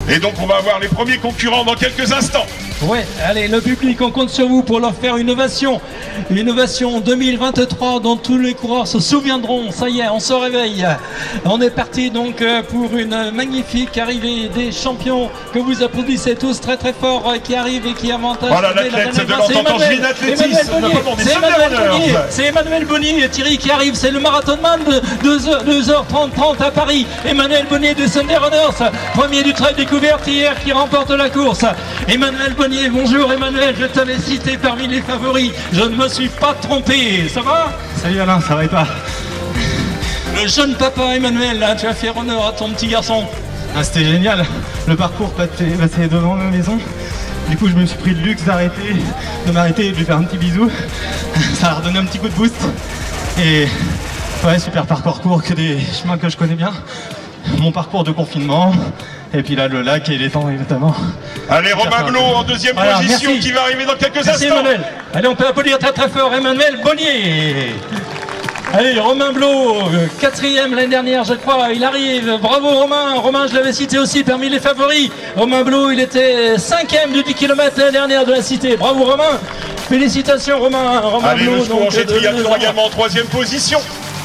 Et donc on va avoir les premiers concurrents dans quelques instants. Ouais, allez, le public, on compte sur vous pour leur faire une ovation 2023 dont tous les coureurs se souviendront. Ça y est, on se réveille. On est parti donc pour une magnifique arrivée des champions que vous applaudissez tous très très fort, qui arrivent et qui avantagent. Voilà l'athlète de l'Antantangerie d'athlétisme. C'est Emmanuel Bonnier et Thierry qui arrive. C'est le marathonman de 2h30 à Paris. Emmanuel Bonnier de Sunday Runners, premier du trail découverte hier, qui remporte la course. Emmanuel Bonnier, bonjour Emmanuel, je t'avais cité parmi les favoris, je ne me suis pas trompé, ça va? Salut Alain, ça va et toi? Le jeune papa Emmanuel, là, tu as fait honneur à ton petit garçon. Ah, c'était génial, le parcours passait devant ma maison, du coup je me suis pris le luxe de m'arrêter et de lui faire un petit bisou, ça a redonné un petit coup de boost, et ouais, super parcours court, que des chemins que je connais bien, mon parcours de confinement. Et puis là, le lac et l'étang, évidemment. Allez, Romain Blot en deuxième position, qui va arriver dans quelques instants. Emmanuel. Allez, on peut applaudir très très fort Emmanuel Bonnier. Allez, Romain Blot, quatrième l'année dernière, je crois, il arrive. Bravo Romain. Romain, je l'avais cité aussi parmi les favoris. Romain Blot, il était cinquième du 10 km l'année dernière de la cité. Bravo Romain. Félicitations Romain. Allez, Blot, le Scouanger Triathlon également en troisième position.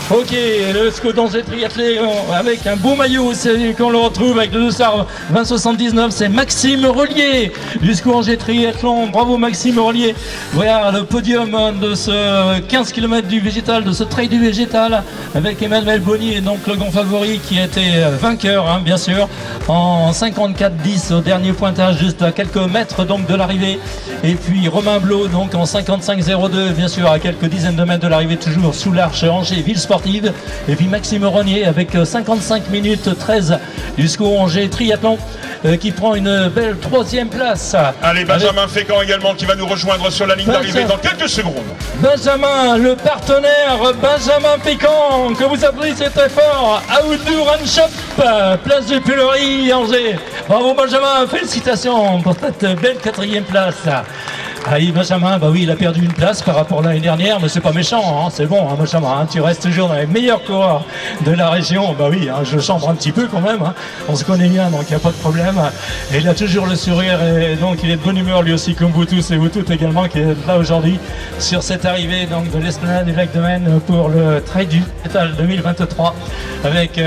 Ok, le Scouanger Triathlon avec un beau maillot, c'est qu'on le retrouve avec le dossard 2079, c'est Maxime Rollier du Scouanger Triathlon. Bravo Maxime Rollier. Voilà le podium de ce 15 km du végétal, de ce trail du végétal, avec Emmanuel Bonnier, donc le grand favori qui a été vainqueur, hein, bien sûr, en 54-10 au dernier pointage, juste à quelques mètres donc de l'arrivée. Et puis Romain Blot donc en 55-02, bien sûr, à quelques dizaines de mètres de l'arrivée, toujours sous l'arche Angers Ville Sportive. Et puis Maxime Rollier avec 55 minutes 13 du Scouanger Triathlon qui prend une belle troisième place. Allez, Benjamin Fécamp également qui va nous rejoindre sur la ligne d'arrivée dans quelques secondes. Benjamin, le partenaire Benjamin Fécamp, que vous applaudissez très fort. Outdoor and Shop, place du Pulerie, Angers. Bravo Benjamin, félicitations pour cette belle quatrième place. Ah oui, Benjamin, bah oui, il a perdu une place par rapport à l'année dernière, mais c'est pas méchant, hein, c'est bon, hein, Benjamin, hein, tu restes toujours dans les meilleurs coureurs de la région. Bah oui, hein, je chambre un petit peu quand même, hein, on se connaît bien, donc il n'y a pas de problème. Et il a toujours le sourire, et donc il est de bonne humeur lui aussi, comme vous tous et vous toutes également, qui êtes là aujourd'hui sur cette arrivée donc, de l'Esplanade du Lac de Maine pour le Trail du Végétal 2023, avec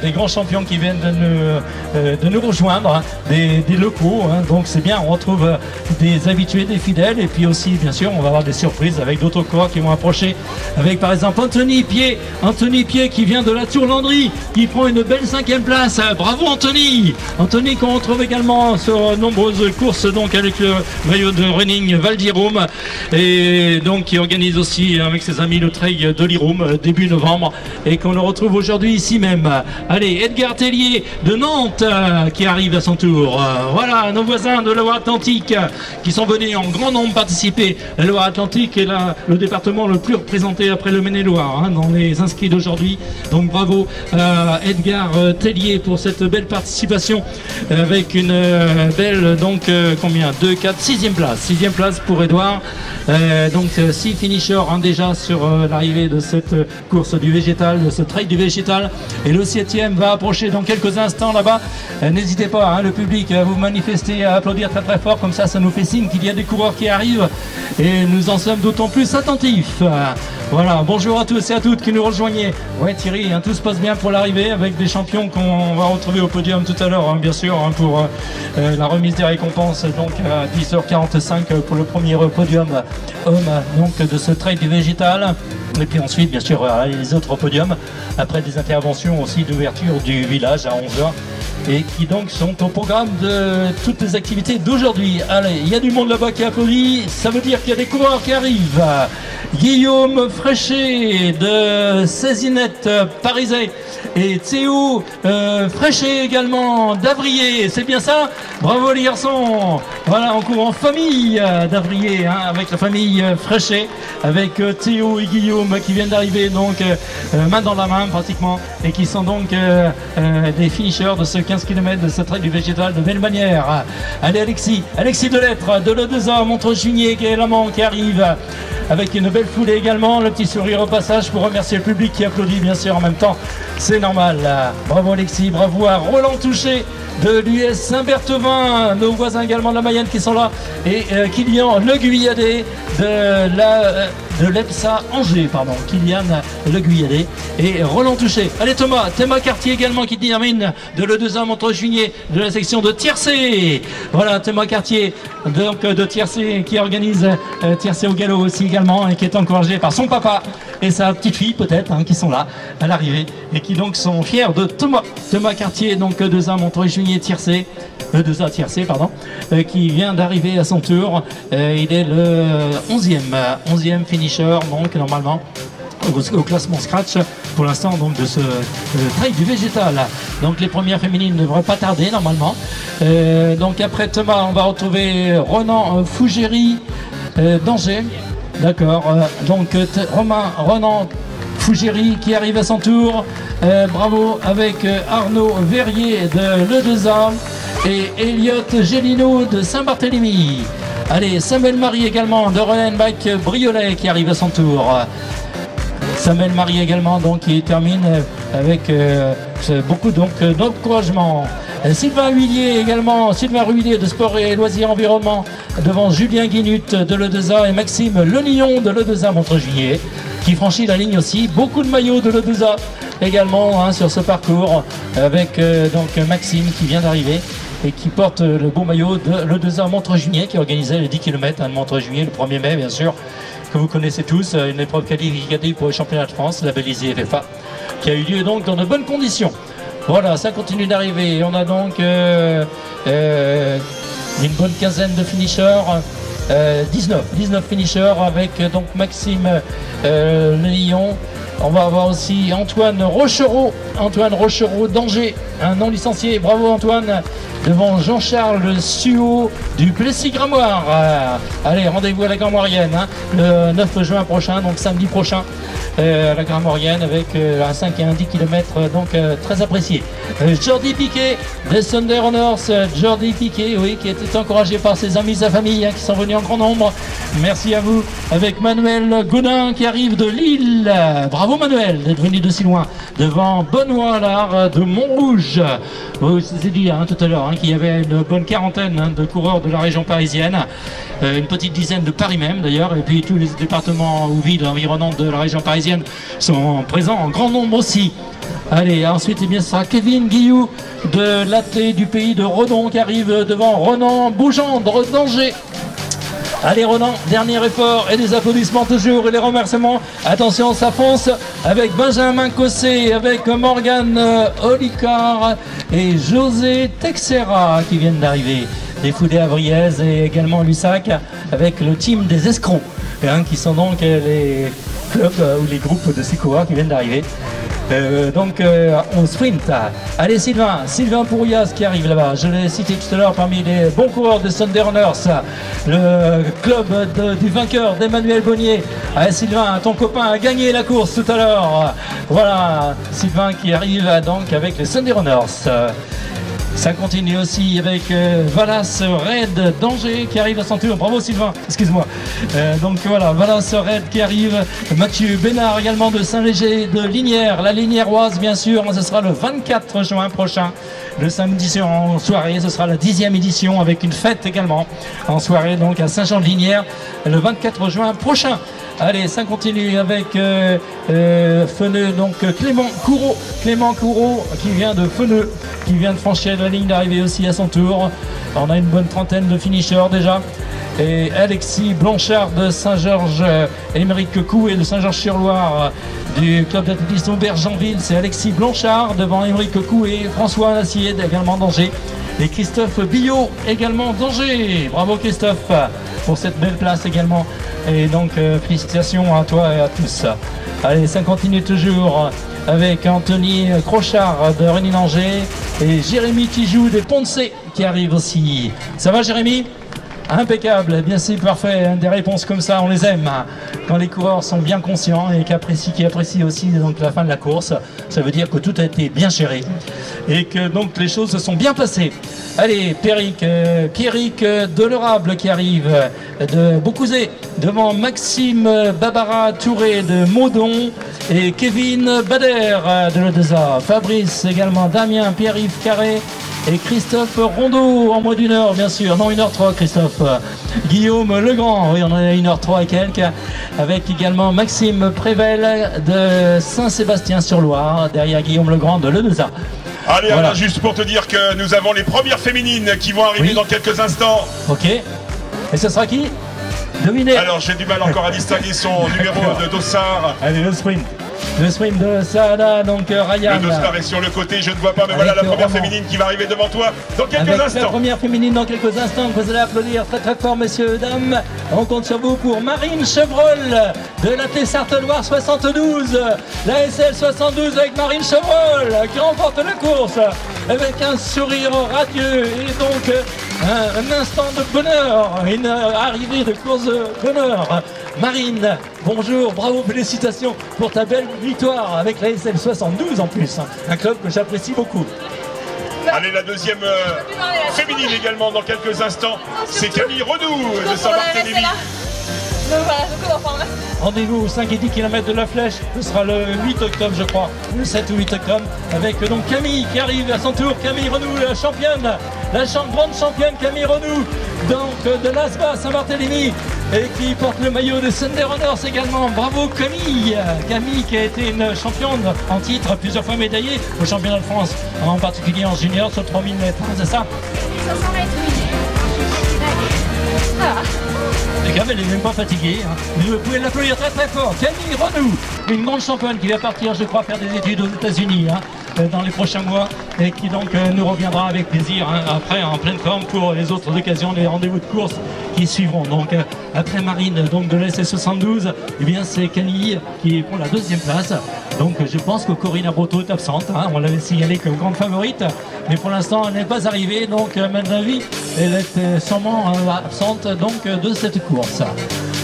des grands champions qui viennent de nous rejoindre, hein, des locaux, hein, donc c'est bien, on retrouve des habitués, des fidèles. Et puis aussi, bien sûr, on va avoir des surprises avec d'autres coureurs qui vont approcher. Avec par exemple Anthony Pied qui vient de la Tour-Landry, qui prend une belle 5e place. Bravo Anthony. Anthony qu'on retrouve également sur nombreuses courses, donc avec le maillot de running Val d'Irum, et donc qui organise aussi avec ses amis le trail de l'Irum début novembre, et qu'on le retrouve aujourd'hui ici même. Allez, Edgar Tellier de Nantes qui arrive à son tour. Voilà, nos voisins de la Loire-Atlantique qui sont venus en grand nombre participer. La Loire-Atlantique est le département le plus représenté après le Maine-et-Loire, hein, dans les inscrits d'aujourd'hui. Donc bravo Edgar Tellier pour cette belle participation avec une belle, donc combien 2, 4, 6e place. 6e place pour Edouard. Donc 6 finishers hein, déjà sur l'arrivée de cette course du végétal, de ce trail du végétal. Et le 7e va approcher dans quelques instants là-bas. N'hésitez pas, hein, le public, à vous manifester, à applaudir très très fort, comme ça nous fait signe qu'il y a des coureurs qui arrivent et nous en sommes d'autant plus attentifs. Voilà, bonjour à tous et à toutes qui nous rejoignez. Ouais Thierry, hein, tout se passe bien pour l'arrivée avec des champions qu'on va retrouver au podium tout à l'heure, hein, bien sûr, hein, pour la remise des récompenses, donc à 10h45 pour le premier podium homme donc, de ce trail du végétal. Et puis ensuite, bien sûr, les autres podiums, après des interventions aussi d'ouverture du village à 11h. Et qui donc sont au programme de toutes les activités d'aujourd'hui. Allez, il y a du monde là-bas qui applaudit, ça veut dire qu'il y a des coureurs qui arrivent. Guillaume Fréchet de Cézinette Parisais et Théo Fréchet également d'Avrier, c'est bien ça? Bravo les garçons. Voilà, on court en famille d'Avrier, hein, avec la famille Fréchet, avec Théo et Guillaume qui viennent d'arriver, donc main dans la main pratiquement, et qui sont donc des finishers de ce 15 km de ce trail du végétal de belle manière. Allez Alexis Delettre de l'E2A Montreux-Chigné qui est l'amant qui arrive avec une belle foulée également, le petit sourire au passage pour remercier le public qui applaudit bien sûr en même temps, c'est normal. Bravo Alexis, bravo à Roland Touché de l'US Saint-Berthevin, nos voisins également de la Mayenne qui sont là, et Kylian Le Guyadé de l'EPSA Angers, pardon, Kylian Le Guyadé et Roland Touché. Allez Thomas Cartier également qui termine de l'E2A Montreuil-Juigné de la section de Tiercé. Voilà Thomas Cartier donc de Tiercé qui organise Tiercé au galop aussi également et qui est encouragé par son papa et sa petite fille peut-être qui sont là à l'arrivée et qui donc sont fiers de Thomas Cartier, donc E2A Montreuil-Juigné Tiercé, E2A Tiercé pardon, qui vient d'arriver à son tour. Il est le 11e finisher donc normalement au classement scratch pour l'instant donc de ce trail du végétal. Donc les premières féminines ne devraient pas tarder normalement. Donc après Thomas on va retrouver Ronan Fougéry d'Angers. D'accord, donc Ronan Fougéry qui arrive à son tour. Bravo avec Arnaud Verrier de l'E2A et Elliot Gélino de Saint-Barthélemy. Allez, Samuel Marie également de Rolenbach Briolet qui arrive à son tour. Samuel Marie également donc qui termine avec beaucoup donc d'encouragement. Sylvain Huillier également, Sylvain Huillier de Sport et Loisirs Environnement devant Julien Guinut de l'E2A et Maxime Lenillon de l'E2A Montreuil-Juigné qui franchit la ligne aussi. Beaucoup de maillots de l'E2A également sur ce parcours avec donc Maxime qui vient d'arriver et qui porte le beau maillot de l'E2A Montreuil-Juigné qui organisait les 10 km de Montreuil-Juigné le 1er mai bien sûr, que vous connaissez tous, une épreuve qualificative pour le championnat de France, labellisé FFA, qui a eu lieu donc dans de bonnes conditions. Voilà, ça continue d'arriver. On a donc une bonne quinzaine de finishers, 19 finishers avec donc Maxime Lyon. On va avoir aussi Antoine Rochereau d'Angers, un non licencié. Bravo Antoine, devant Jean-Charles Suot du Plessis-Gramoire. Allez, rendez-vous à la Gramoirienne le 9 juin prochain, donc samedi prochain. À la Gramoirienne avec un 5 et un 10 km donc très apprécié. Jordi Piquet des Thunder Honors, Jordi Piquet oui, qui était encouragé par ses amis, sa famille qui sont venus en grand nombre. Merci à vous. Avec Manuel Godin qui arrive de Lille. Bravo Manuel d'être venu de si loin. Devant Benoît Allard de Montrouge. Vous avez dit tout à l'heure qu'il y avait une bonne quarantaine de coureurs de la région parisienne. Une petite dizaine de Paris même d'ailleurs, et puis tous les départements ou villes environnantes de la région parisienne sont présents en grand nombre aussi. Allez, ensuite eh bien, ce sera Kevin Guillou de l'AT du pays de Redon qui arrive devant Ronan Bougendre d'Angers. Allez Ronan, dernier effort et des applaudissements toujours et les remerciements. Attention, ça fonce avec Benjamin Cossé, avec Morgane Olicard et José Texera qui viennent d'arriver. Des Foudés à Vriez et également Lussac avec le team des escrocs qui sont donc les clubs ou les groupes de ces coureurs qui viennent d'arriver. On sprint. Allez Sylvain Pourrias qui arrive là-bas. Je l'ai cité tout à l'heure parmi les bons coureurs de Thunder Honors, le club du vainqueur d'Emmanuel Bonnier. Allez Sylvain, ton copain a gagné la course tout à l'heure. Voilà, Sylvain qui arrive donc avec les Thunder Honors. Ça continue aussi avec Valas Red d'Angers qui arrive à son tour. Bravo Sylvain, excuse-moi. Donc voilà, Valas Red qui arrive. Mathieu Bénard également de Saint-Léger de Linières. La Linièroise bien sûr, ce sera le 24 juin prochain. Le samedi en soirée, ce sera la 10e édition avec une fête également en soirée donc à Saint-Jean-de-Linières le 24 juin prochain. Allez, ça continue avec Feneux, donc Clément Courreau qui vient de Feneux, qui vient de franchir la ligne d'arrivée aussi à son tour. On a une bonne trentaine de finishers déjà. Et Alexis Blanchard de Saint-Georges, Émeric Coué de Saint-Georges-sur-Loire du club d'athlétisme Aubergenville, c'est Alexis Blanchard devant Émeric Coué, François Lassier également d'Angers et Christophe Billot également d'Angers. Bravo Christophe pour cette belle place également. Et donc félicitations à toi et à tous. Allez, ça continue toujours avec Anthony Crochard de Rénine-Angers et Jérémy Tijoux des Ponts-de-Cé qui arrive aussi. Ça va Jérémy? Impeccable, bien c'est parfait, des réponses comme ça on les aime, quand les coureurs sont bien conscients et qui apprécient aussi donc la fin de la course, ça veut dire que tout a été bien géré et que donc les choses se sont bien passées. Allez, Pierrick Delerable qui arrive de Beaucouzé devant Maxime Babara Touré de Maudon et Kevin Bader de l'E2A, Fabrice également, Damien Pierre-Yves Carré et Christophe Rondeau en moins d'une heure, bien sûr. Non, 1h03, Christophe. Guillaume Legrand, oui, on en a 1h03 et quelques, avec également Maxime Prével de Saint-Sébastien-sur-Loire, derrière Guillaume Legrand de Leneza. Allez, Voilà. Alain, juste pour te dire que nous avons les premières féminines qui vont arriver dans quelques instants. Ok. Et ce sera qui? Devinez. Alors, j'ai du mal encore à distinguer son numéro de dossard. Allez, le sprint. Le sprint de Saada, donc Ryan. Le dossard est sur le côté, je ne vois pas, mais Avec voilà la première Roman. féminine qui va arriver devant toi dans quelques Avec la instants. première féminine dans quelques instants, vous allez applaudir très très fort, messieurs et dames. On compte sur vous pour Marine Chevreul de la Tessart-Loire 72, la SL 72 avec Marine Chevreul qui remporte la course avec un sourire radieux et donc un instant de bonheur, une arrivée de course de bonheur. Marine, bonjour, bravo, félicitations pour ta belle victoire avec la SL 72 en plus, un club que j'apprécie beaucoup. Allez, la deuxième féminine également dans quelques instants, c'est Camille Renou de Saint-Barthélemy. Donc voilà, donc on va prendre. Rendez-vous aux 5 et 10 km de la Flèche, ce sera le 8 octobre je crois, le 7 ou 8 octobre, avec donc Camille qui arrive à son tour, Camille Renou, la championne, grande championne Camille Renou, donc de l'ASBA Saint-Barthélemy, et qui porte le maillot de Sunday Runners également. Bravo Camille, Camille qui a été une championne en titre, plusieurs fois médaillée au championnat de France, en particulier en junior sur 3000 mètres, c'est ça? 500 mètres, oui. Ah. Les gars, elle n'est même pas fatiguée. Hein. Vous pouvez l'applaudir très très fort. Camille Renou, une grande championne qui va partir, je crois, faire des études aux États-Unis dans les prochains mois et qui donc nous reviendra avec plaisir après en pleine forme pour les autres occasions, les rendez-vous de course qui suivront. Donc après Marine donc de l'SC72, eh bien c'est Camille qui prend la deuxième place. Donc je pense que Corinna Brotto est absente. On l'avait signalé comme grande favorite, mais pour l'instant elle n'est pas arrivée. Donc à mon avis, elle est sûrement absente donc de cette course.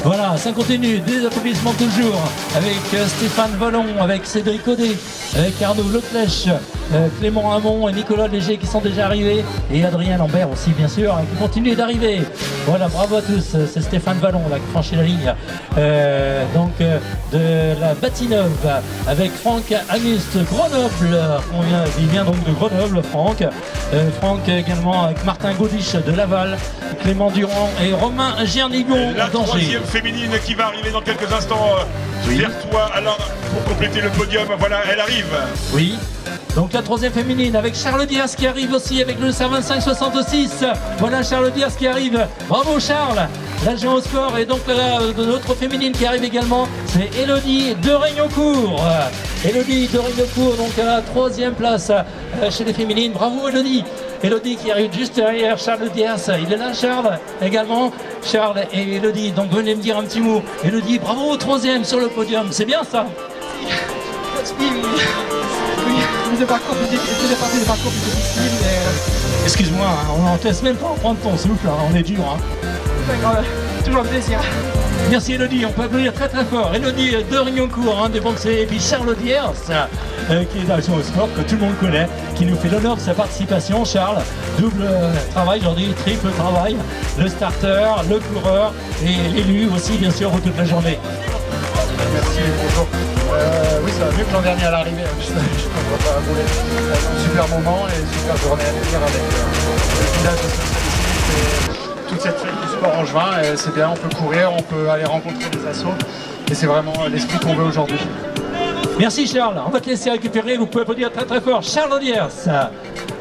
Voilà, ça continue, des applaudissements toujours avec Stéphane Vallon, avec Cédric Audet, avec Arnaud Letlèche, Clément Hamon et Nicolas Léger qui sont déjà arrivés, et Adrien Lambert aussi bien sûr, qui continue d'arriver. Voilà, bravo à tous, c'est Stéphane Vallon là, qui franchit la ligne de la Bâtineuve avec Franck Amuste, Grenoble, il vient donc de Grenoble, Franck. Franck également avec Martin Gaudiche de Laval, Clément Durand et Romain Gernigon La d'Angers. troisième féminine qui va arriver dans quelques instants vers toi, Alain, pour compléter le podium. Voilà, elle arrive. Oui. Donc la troisième féminine avec Charles Diaz qui arrive aussi avec le 25-66. Voilà Charles Diaz qui arrive. Bravo Charles, l'agent au sport. Et donc l'autre féminine qui arrive également, c'est Elodie de Régnaucourt. Elodie de Régnaucourt, donc à la troisième place chez les féminines. Bravo Elodie. Elodie qui arrive juste derrière Charles Diaz. Il est là Charles également. Charles et Elodie, donc venez me dire un petit mot. Elodie, bravo, troisième sur le podium, c'est bien ça? C'est des parcours plus difficiles, mais... Excuse-moi, on ne te laisse même pas prendre ton souffle, on est dur. Toujours un plaisir. Merci Elodie, on peut applaudir très très fort. Elodie de Régnaucourt, des Pensées, et puis Charles Diers, qui est d'Action au sport, que tout le monde connaît, qui nous fait l'honneur de sa participation. Charles, double travail aujourd'hui, triple travail, le starter, le coureur et l'élu aussi bien sûr toute la journée. Merci, bonjour. Oui, ça va mieux que l'an dernier à l'arrivée. Je ne vois pas rouler. Super moment et super journée à venir avec le village de Saint-Cécile et toute cette fête du sport en juin. C'est bien, on peut courir, on peut aller rencontrer des assos. Et c'est vraiment l'esprit qu'on veut aujourd'hui. Merci Charles, on va te laisser récupérer, vous pouvez applaudir très très fort. Charles Diers,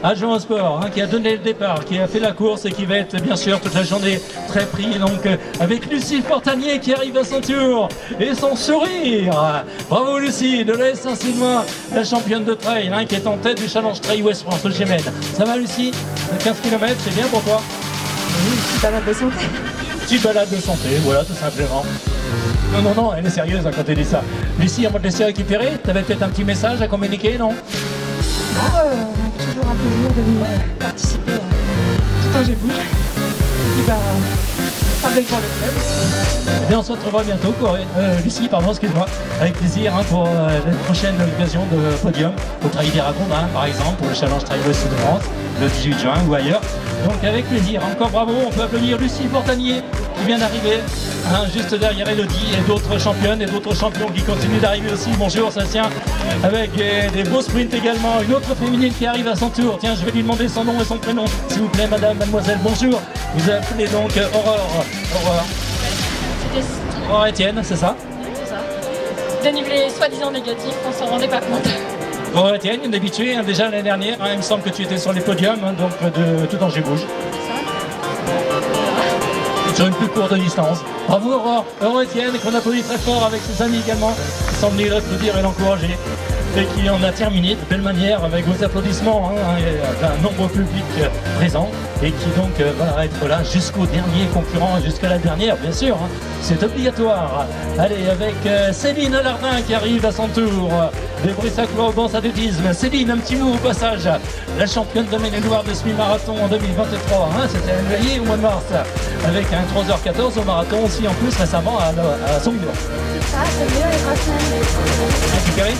adjoint au sport, qui a donné le départ, qui a fait la course et qui va être bien sûr toute la journée très pris. Donc avec Lucie Fortanier qui arrive à son tour et son sourire. Bravo Lucie, de l'Est Saint-Sylvain, la championne de trail, qui est en tête du Challenge Trail Ouest France, le Gémen. Ça va Lucie? 15 km, c'est bien pour toi? Oui, petite balade de santé. Petite balade de santé, voilà tout simplement. Non, elle est sérieuse quand elle dit ça. Lucie, on va te laisser récupérer. Tu avais peut-être un petit message à communiquer, non? Toujours un plaisir de venir participer tout le temps que j'ai voulu. ben, avec moi le club. Eh bien, on se retrouvera bientôt, Lucie, pardon, excuse-moi, avec plaisir hein, pour la prochaine occasion de podium au Trail des Ragondins, par exemple, pour le Challenge Trail Ouest de France, le 18 juin ou ailleurs. Donc avec plaisir, encore bravo, on peut applaudir Lucie Portanier qui vient d'arriver, hein, juste derrière Elodie et d'autres championnes et d'autres champions qui continuent d'arriver aussi. Bonjour, ça tient avec des beaux sprints également. Une autre féminine qui arrive à son tour. Tiens, je vais lui demander son nom et son prénom, s'il vous plaît, madame, mademoiselle, bonjour. Vous appelez donc Aurore. Aurore Etienne, c'est ça? C'est ça. Dénivelé soi-disant négatif, on s'en rendait pas compte. Aurore Etienne, une habituée, hein, déjà l'année dernière, hein, il me semble que tu étais sur les podiums, hein, donc de tout Angers bouge. Sur une plus courte distance. Bravo Aurore, Aurore Etienne, qu'on applaudit très fort avec ses amis également, qui sont venus l'applaudir et l'encourager. Et qui en a terminé de belle manière avec vos applaudissements, hein, et un nombre public présent et qui donc va être là jusqu'au dernier concurrent, jusqu'à la dernière bien sûr, hein, c'est obligatoire. Allez, avec Céline Alardin qui arrive à son tour de Brissac-Lorbans athlétisme. Céline, un petit mot au passage, la championne de Maine-et-Loire de semi-marathon en 2023, hein, c'était à Noyer au mois de mars, avec un 3h14 au marathon aussi en plus récemment à Songdo. Ah, c'est mieux les 3 semaines. Récupéré?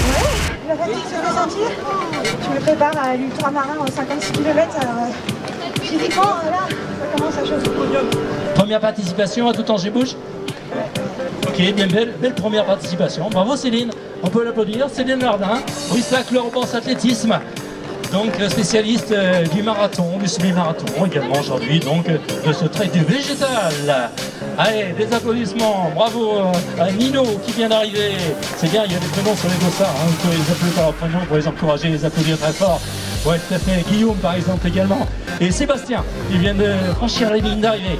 Ouais, la fatigue se fait sentir. Je me prépare à l'ultramarin en 56 km. Physiquement, là, ça commence à chauffer. Première participation à tout Angers Bouge. Ok, bien belle première participation. Bravo Céline, on peut l'applaudir. Céline Lardin, Brissac-Lorbans athlétisme. Donc spécialiste du marathon, du semi-marathon également aujourd'hui, donc de ce trail du végétal. Allez, des applaudissements, bravo à Nino qui vient d'arriver. C'est bien, il y a des prénoms sur les dossards, hein, vous pouvez les appeler par leur prénom pour les encourager, les applaudir très fort. Ouais, tout à fait, Guillaume par exemple également. Et Sébastien qui vient de franchir les lignes d'arrivée.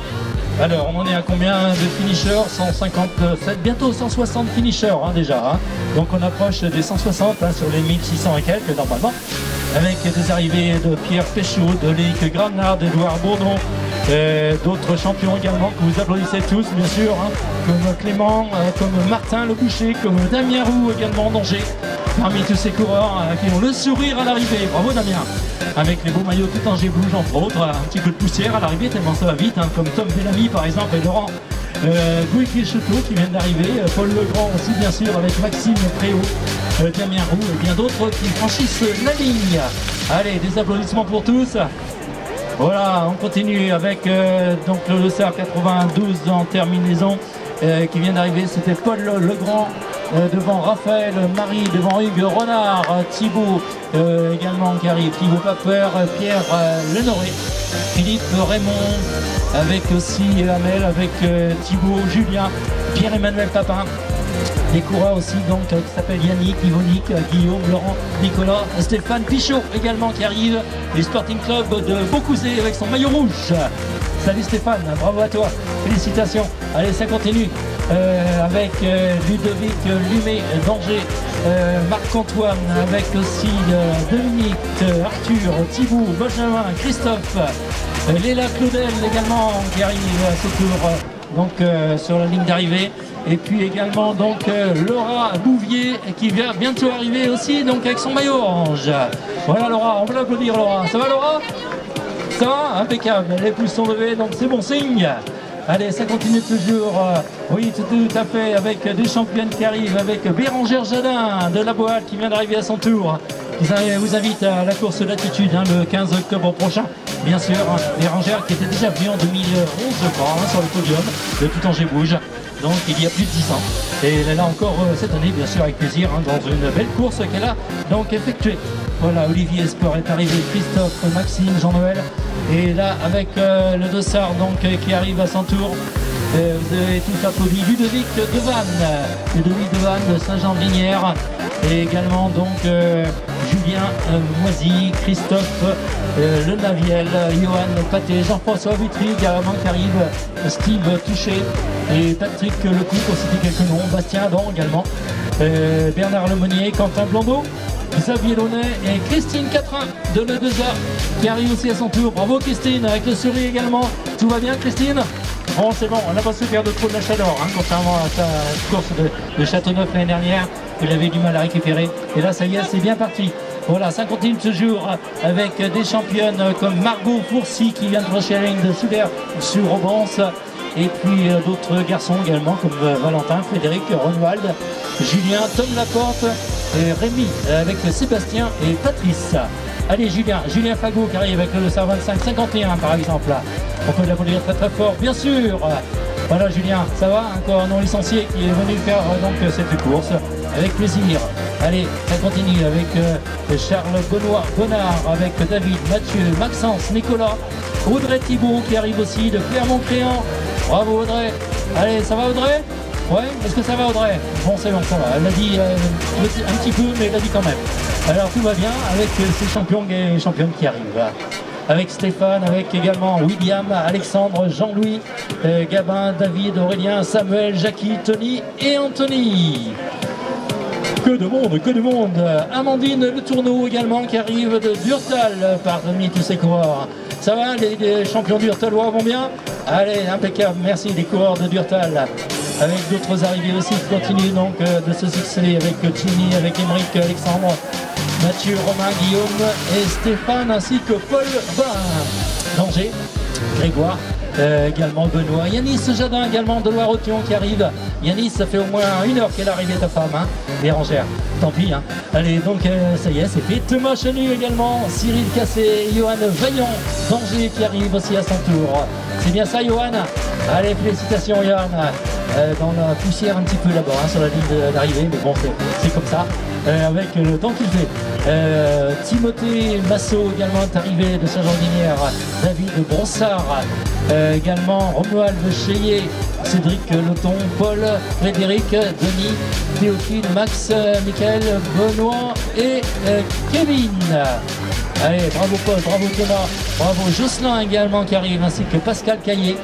Alors, on en est à combien de finishers? 157, bientôt 160 finishers hein, déjà. Hein. Donc on approche des 160 hein, sur les 1600 et quelques normalement. Avec des arrivées de Pierre Péchaud, de Léic Granard, d'Edouard Bourdon, d'autres champions également que vous applaudissez tous bien sûr, hein, comme Clément, comme Martin Le Boucher, comme Damien Roux également d'Angers. Parmi tous ces coureurs qui ont le sourire à l'arrivée, bravo Damien. Avec les beaux maillots tout Angers bouge entre autres, un petit peu de poussière à l'arrivée tellement ça va vite, hein, comme Tom Bellamy par exemple et Laurent Gouy-Kéchetot qui viennent d'arriver, Paul Legrand aussi bien sûr avec Maxime Préau, Damien Roux et bien d'autres qui franchissent la ligne. Allez, des applaudissements pour tous. Voilà, on continue avec donc le dossard 92 en terminaison qui vient d'arriver, c'était Paul Legrand devant Raphaël Marie, devant Hugues Renard, Thibaut également qui arrive, Thibaut Papeur, Pierre Lenoré, Philippe Raymond, avec aussi Amel, avec Thibaut, Julien, Pierre-Emmanuel Papin. Des coureurs aussi donc qui s'appellent Yannick, Yvonique, Guillaume, Laurent, Nicolas, Stéphane Pichot également qui arrive, les Sporting Club de Beaucouzé avec son maillot rouge. Salut Stéphane, bravo à toi, félicitations. Allez, ça continue avec Ludovic Lumet d'Angers, Marc-Antoine, avec aussi Dominique, Arthur, Thibaut, Benjamin, Christophe, Léla Claudel également qui arrive à ce tour donc sur la ligne d'arrivée. Et puis également donc Laura Bouvier qui vient bientôt arriver aussi donc avec son maillot orange. Voilà Laura, on peut l'applaudir Laura. Ça va Laura? Ça va? Impeccable, les pouces sont levés donc c'est bon signe. Allez, ça continue toujours, oui tout à fait, avec des championnes qui arrivent, avec Bérangère Jadin de la Boîte qui vient d'arriver à son tour. Qui vous invite à la course d'attitude le 15 octobre prochain. Bien sûr, Bérangère qui était déjà venue en 2011 je crois sur le podium de Tout Angers Bouge. Donc il y a plus de 10 ans. Et elle est là encore cette année, bien sûr, avec plaisir, hein, dans une belle course qu'elle a donc effectuée. Voilà, Olivier Sport est arrivé, Christophe, Maxime, Jean-Noël. Et là, avec le dossard donc, qui arrive à son tour, vous avez tous applaudi Ludovic Devanne de Saint-Jean-de-Lignières. Et également donc Julien Moisy, Christophe Le Naviel, Johan Paté, Jean-François Vitry également qui arrive, Steve Touché et Patrick Lecoupe, pour citer quelques noms, Bastien Adam également, Bernard Lemonnier, Quentin Blondeau, Xavier Launay et Christine Catrin de Le 2A qui arrive aussi à son tour. Bravo Christine, avec le sourire également. Tout va bien Christine? Bon, c'est bon, on n'a pas souffert de trop de la chaleur, hein, contrairement à sa course de Châteauneuf l'année dernière. Il avait du mal à récupérer. Et là, ça y est, c'est bien parti. Voilà, ça continue toujours avec des championnes comme Margot Fourcy qui vient de franchir la ligne de sur Aubance. Et puis d'autres garçons également comme Valentin, Frédéric, Ronwald, Julien, Tom Laporte, et Rémi avec Sébastien et Patrice. Allez Julien Fagot qui arrive avec le 25-51 par exemple. On peut l'applaudir très très fort, bien sûr. Voilà Julien, ça va? Encore un non licencié qui est venu faire donc cette course avec plaisir. Allez, ça continue avec Charles Bonnard, avec David, Mathieu, Maxence, Nicolas, Audrey Thibault qui arrive aussi de Clermont-Créant. Bravo Audrey. Allez, ça va Audrey? Ouais, est-ce que ça va Audrey? Bon, c'est bon, ça va. Elle l'a dit un petit peu, mais elle l'a dit quand même. Alors tout va bien avec ces champions et championnes qui arrivent. Avec Stéphane, avec également William, Alexandre, Jean-Louis, Gabin, David, Aurélien, Samuel, Jackie, Tony et Anthony. Que de monde, que de monde. Amandine Le Tourneau également qui arrive de Durtal parmi tous ces coureurs. Ça va, les champions durtalois vont bien? Allez, impeccable, merci les coureurs de Durtal. Avec d'autres arrivées aussi qui continuent donc de se succéder avec Chini, avec Émeric, Alexandre, Mathieu, Romain, Guillaume et Stéphane ainsi que Paul Danger, Grégoire. Également Benoît, Yanis Jadin également de Loire-Othion qui arrive. Yanis, ça fait au moins 1 heure qu'elle est arrivée ta femme, hein, Bérangère. Tant pis, hein. Allez, donc ça y est, c'est fait. Thomas Chenu également, Cyril Cassé, Johan Vaillant, Danger qui arrive aussi à son tour. C'est bien ça, Johan? Allez, félicitations, Johan. Dans la poussière un petit peu là-bas, hein, sur la ligne d'arrivée, mais bon, c'est comme ça. Avec le temps qu'il fait. Timothée Massot également est arrivé de Saint-Jean-d'Inière. David Brossard, également Romuald Cheillet, Cédric Leton, Paul, Frédéric, Denis, Théophile, Max, Michael, Benoît et Kevin. Allez, bravo Paul, bravo Thomas, bravo Jocelyn également qui arrive, ainsi que Pascal Caillé,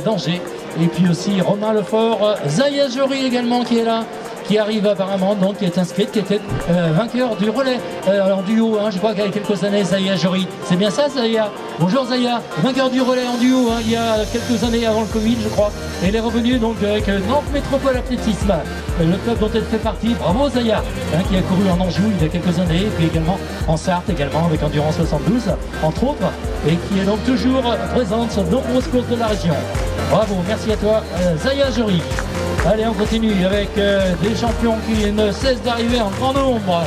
d'Angers. Et puis aussi Romain Lefort, Zaya Jory également qui est là, qui arrive apparemment, donc qui est inscrite, qui était vainqueur du relais en duo, hein, je crois qu'il y a quelques années, Zaya Jory. C'est bien ça Zaya? Bonjour Zaya, vainqueur du relais en duo, hein, il y a quelques années avant le Covid je crois. Et elle est revenue donc avec Nantes Métropole Athlétisme, le club dont elle fait partie. Bravo Zaya, hein, qui a couru en Anjou il y a quelques années, et puis également en Sarthe également avec Endurance 72 entre autres, et qui est donc toujours présente sur de nombreuses courses de la région. Bravo, merci à toi Zaya Jory. Allez, on continue avec des champions qui ne cessent d'arriver en grand nombre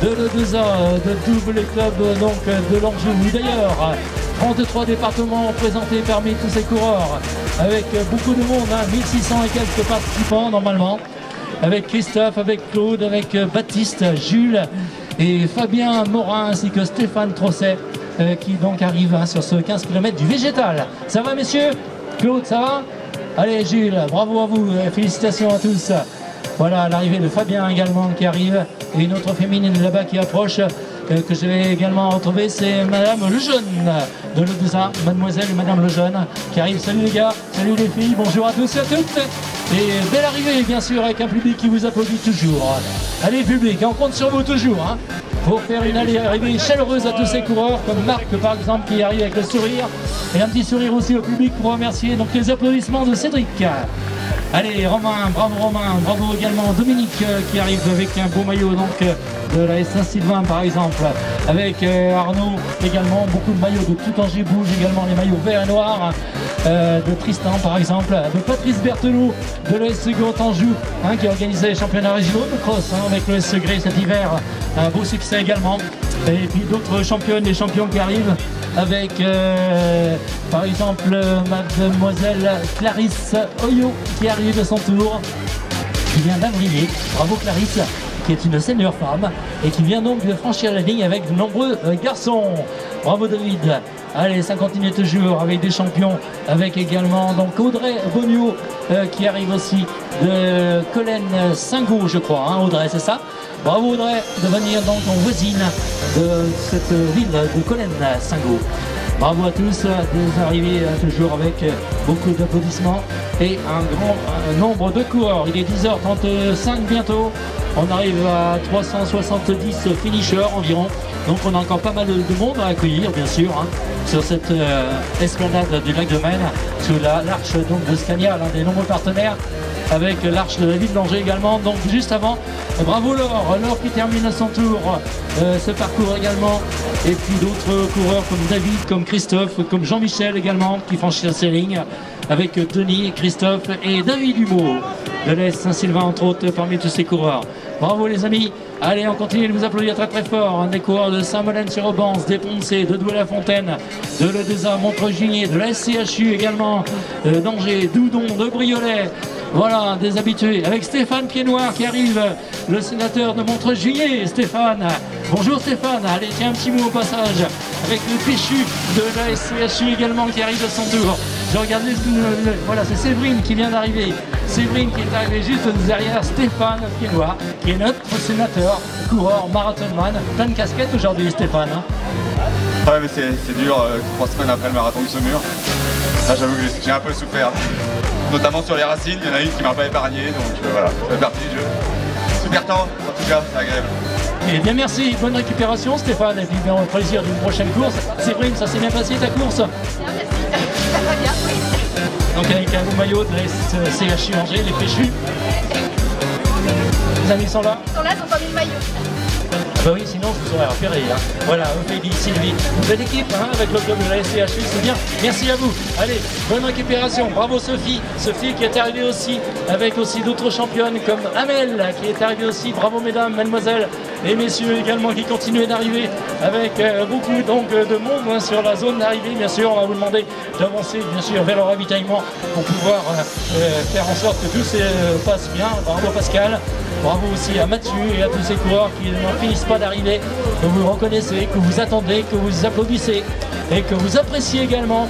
de l'E2A, de tous les clubs donc de l'Anjou. D'ailleurs, 33 départements présentés parmi tous ces coureurs, avec beaucoup de monde, hein, 1600 et quelques participants normalement, avec Christophe, avec Claude, avec Baptiste, Jules et Fabien Morin, ainsi que Stéphane Trosset, qui donc arrive hein, sur ce 15 km du végétal. Ça va messieurs? Claude, ça va? Allez Jules, bravo à vous, félicitations à tous. Voilà l'arrivée de Fabien également qui arrive, et une autre féminine là-bas qui approche, que je vais également retrouver, c'est Madame Lejeune de l'E2A, Mademoiselle et Madame Lejeune qui arrive. Salut les gars, salut les filles, bonjour à tous et à toutes. Et belle arrivée bien sûr avec un public qui vous applaudit toujours. Allez public, on compte sur vous toujours hein, pour faire une arrivée chaleureuse à tous ces coureurs, comme Marc par exemple qui arrive avec le sourire, et un petit sourire aussi au public pour remercier donc les applaudissements de Cédric. Allez Romain, bravo également Dominique qui arrive avec un beau maillot donc de la Saint-Sylvain par exemple, avec Arnaud également, beaucoup de maillots de tout Angers bouge, également les maillots verts et noirs de Tristan par exemple, de Patrice Berthelot de l'ES Grand Anjou hein, qui a organisé les championnats régionaux de cross hein, avec l'ES Gré cet hiver, un beau succès également. Et puis d'autres championnes et champions qui arrivent avec par exemple Mademoiselle Clarisse Oyo qui arrive à son tour, qui vient d'Avrier. Bravo Clarisse, qui est une senior femme et qui vient donc de franchir la ligne avec de nombreux garçons. Bravo David. Allez, ça continue toujours avec des champions, avec également donc Audrey Boniot qui arrive aussi de Colène Singo je crois, hein, Audrey c'est ça? Bravo Audrey de venir donc en voisine de cette ville de Colène Singo. Bravo à tous, des arrivées toujours avec beaucoup d'applaudissements et un grand nombre de coureurs. Il est 10h35 bientôt, on arrive à 370 finishers environ, donc on a encore pas mal de monde à accueillir bien sûr hein, sur cette esplanade du lac de Maine, sous l'arche donc de Scania, l'un des nombreux partenaires avec l'Arche de la Ville d'Angers également. Donc juste avant, bravo Laure, Laure qui termine à son tour ce parcours également. Et puis d'autres coureurs comme David, comme Christophe, comme Jean-Michel également qui franchissent ces lignes avec Denis, Christophe et David Humeau de l'Est Saint-Sylvain entre autres parmi tous ces coureurs. Bravo les amis, allez on continue de vous applaudir très très fort. Des coureurs de Saint-Molène-sur-Aubance, des Poncé, de Douai-la-Fontaine, de l'Edesa, Montreuil-Juigné, de la SCHU également, d'Angers, d'Oudon, de Briolet. Voilà, des habitués, avec Stéphane Pied-Noir qui arrive, le sénateur de Montreuil-Juigné, Stéphane. Bonjour Stéphane, allez tiens un petit mot au passage, avec le péchu de la SCHU également qui arrive à son tour. Je regarde voilà, c'est Séverine qui vient d'arriver. Séverine qui est arrivée juste derrière Stéphane Pied-Noir, qui est notre sénateur, coureur, marathonman. Plein de casquettes aujourd'hui Stéphane. Ouais mais c'est dur, 3 semaines après le marathon de Saumur. Là j'avoue que j'ai un peu souffert. Notamment sur les racines, il y en a une qui m'a pas épargné, donc voilà, ça fait partie du jeu. Super temps, en tout cas, c'est agréable. Et bien merci, bonne récupération Stéphane, et puis bien au plaisir d'une prochaine course. Séverine, ça s'est bien passé ta course? Bien, merci. Ça va bien, oui. Donc avec un beau maillot de la CHU Angers, les péchus. Les amis sont là? Ils sont là, ils n'ont pas mis le maillot. Bah oui, sinon je vous aurais repéré. Hein. Voilà, Ophélie, Sylvie, une belle équipe hein, avec le club de la SCHU, c'est bien. Merci à vous. Allez, bonne récupération. Bravo Sophie. Sophie qui est arrivée aussi, avec aussi d'autres championnes comme Amel qui est arrivée aussi. Bravo mesdames, mademoiselles et messieurs également qui continuent d'arriver avec beaucoup donc, de monde hein, sur la zone d'arrivée. Bien sûr, on va vous demander d'avancer bien sûr vers le ravitaillement pour pouvoir faire en sorte que tout se passe bien. Bravo Pascal. Bravo aussi à Mathieu et à tous ces coureurs qui n'en finissent pas d'arriver, que vous reconnaissez, que vous attendez, que vous applaudissez et que vous appréciez également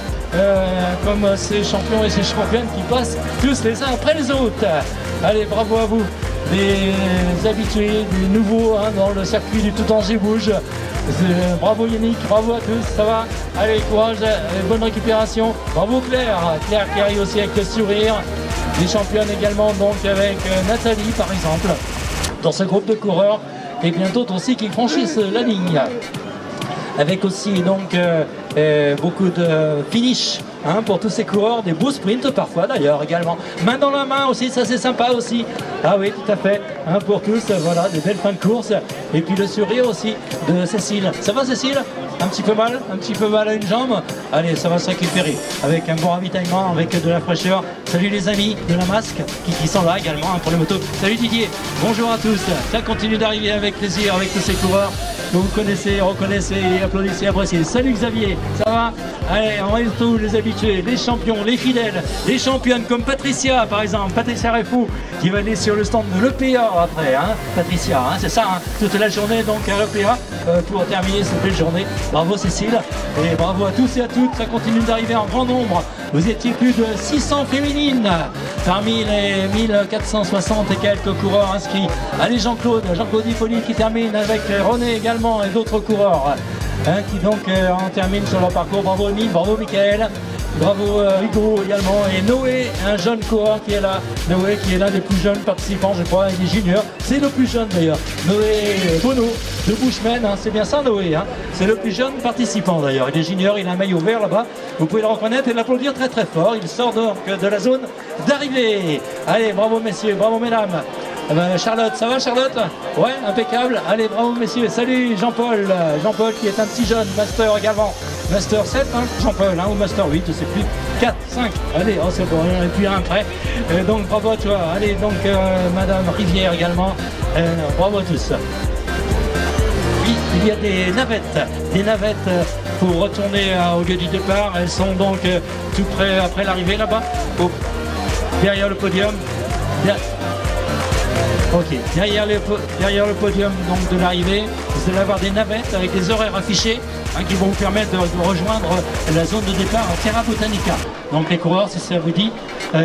comme ces champions et ces championnes qui passent tous les uns après les autres. Allez, bravo à vous, les habitués, les nouveaux hein, dans le circuit du Tout-Angers Bouge. Bravo Yannick, bravo à tous, ça va. Allez, courage, bonne récupération. Bravo Claire, Claire qui arrive aussi avec le sourire. Des championnes également donc avec Nathalie par exemple dans ce groupe de coureurs et bien d'autres aussi qui franchissent la ligne avec aussi donc beaucoup de finish hein, pour tous ces coureurs, des beaux sprints parfois d'ailleurs également, main dans la main aussi, ça c'est sympa aussi, ah oui tout à fait hein, pour tous, voilà des belles fins de course et puis le sourire aussi de Cécile. Ça va Cécile? Un petit peu mal à une jambe. Allez, ça va se récupérer avec un bon ravitaillement, avec de la fraîcheur. Salut les amis de la masque qui sont là également hein, pour les motos. Salut Didier, bonjour à tous. Ça continue d'arriver avec plaisir avec tous ces coureurs que vous connaissez, reconnaissez, applaudissez, appréciez. Salut Xavier, ça va? Allez, on reste tous les habitués, les champions, les fidèles, les championnes comme Patricia par exemple, Patricia Refou qui va aller sur le stand de l'EPA après, hein, Patricia, hein, c'est ça, hein, toute la journée donc à l'EPA pour terminer cette belle journée. Bravo Cécile et bravo à tous et à toutes, ça continue d'arriver en grand nombre. Vous étiez plus de 600 féminines parmi les 1460 et quelques coureurs inscrits. Allez Jean-Claude Hippolyte qui termine avec René également et d'autres coureurs hein, qui donc en terminent sur leur parcours. Bravo Emile, bravo Michael, bravo Hugo également et Noé, un jeune coureur qui est là. Noé qui est l'un des plus jeunes participants je crois, il est junior, c'est le plus jeune d'ailleurs. Noé Bono de Bushman, hein, c'est bien ça Noé, hein, c'est le plus jeune participant d'ailleurs. Il est junior, il a un maillot vert là-bas, vous pouvez le reconnaître et l'applaudir très très fort. Il sort donc de la zone d'arrivée. Allez, bravo messieurs, bravo mesdames. Charlotte, ça va Charlotte? Ouais, impeccable. Allez, bravo messieurs. Salut Jean-Paul. Jean-Paul qui est un petit jeune, master également. Master 7, hein, Jean-Paul, hein, ou master 8, je sais plus. 4, 5. Allez, oh, c'est bon, il n'y en a plus un près. Donc bravo à toi. Allez, donc Madame Rivière également. Bravo à tous. Oui, il y a des navettes pour retourner au lieu du départ. Elles sont donc tout près après l'arrivée là-bas, derrière le podium. Ok, derrière le podium donc de l'arrivée, vous allez avoir des navettes avec des horaires affichés hein, qui vont vous permettre de rejoindre la zone de départ à Terra Botanica. Donc les coureurs, si ça vous dit,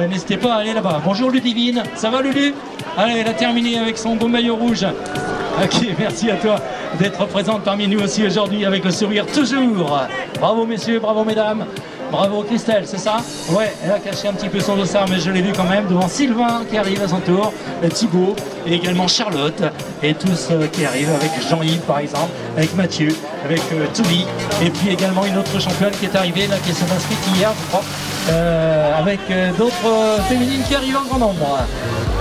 n'hésitez pas à aller là-bas. Bonjour Ludivine, ça va Lulu? Allez, elle a terminé avec son beau maillot rouge. Ok, merci à toi d'être présente parmi nous aussi aujourd'hui avec le sourire toujours. Bravo messieurs, bravo mesdames. Bravo Christelle, c'est ça? Ouais, elle a caché un petit peu son dossard, mais je l'ai vu quand même devant Sylvain qui arrive à son tour, Thibaut et également Charlotte et tous qui arrivent avec Jean-Yves par exemple, avec Mathieu, avec Toby et puis également une autre championne qui est arrivée là, qui s'est inscrite hier je crois. avec d'autres féminines qui arrivent en grand nombre.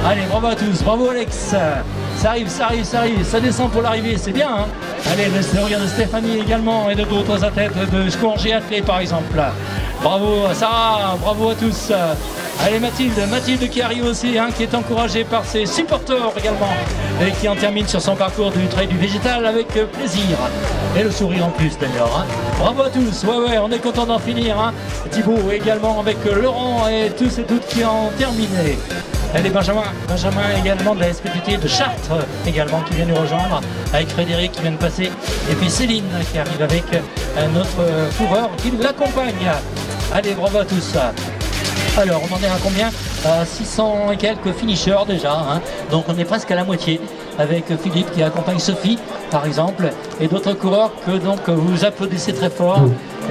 Allez, bravo à tous, bravo Alex. Ça arrive, ça arrive, ça arrive, ça descend pour l'arrivée, c'est bien. Hein. Allez, le regard de Stéphanie également et de d'autres athlètes de Scourgé Athlé par exemple. Bravo à Sarah, bravo à tous. Allez Mathilde qui arrive aussi, hein, qui est encouragée par ses supporters également et qui en termine sur son parcours du trail du végétal avec plaisir. Et le sourire en plus d'ailleurs. Hein. Bravo à tous, ouais, on est content d'en finir. Hein. Thibaut également avec Laurent et tous et toutes qui ont terminé. Elle est Benjamin également de la SPTT de Chartres également qui vient nous rejoindre, avec Frédéric qui vient de passer, et puis Céline qui arrive avec un autre coureur qui l'accompagne. Allez, bravo à tous. Alors, on en est à combien? 600 et quelques finishers déjà, hein. Donc on est presque à la moitié, avec Philippe qui accompagne Sophie par exemple, et d'autres coureurs que donc vous applaudissez très fort,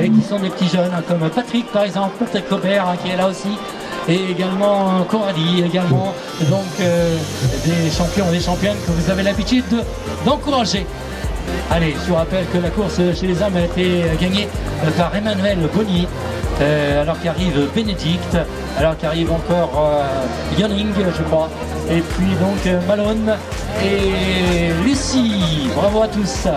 et qui sont des petits jeunes, hein, comme Patrick par exemple, Patrick Cobert hein, qui est là aussi, et également Coralie, également donc des champions et des championnes que vous avez l'habitude d'encourager. Allez, je vous rappelle que la course chez les hommes a été gagnée par Emmanuel Bonnier, alors qu'arrive Bénédicte, alors qu'arrive encore Yoning, je crois, et puis donc Malone et Lucie. Bravo à tous.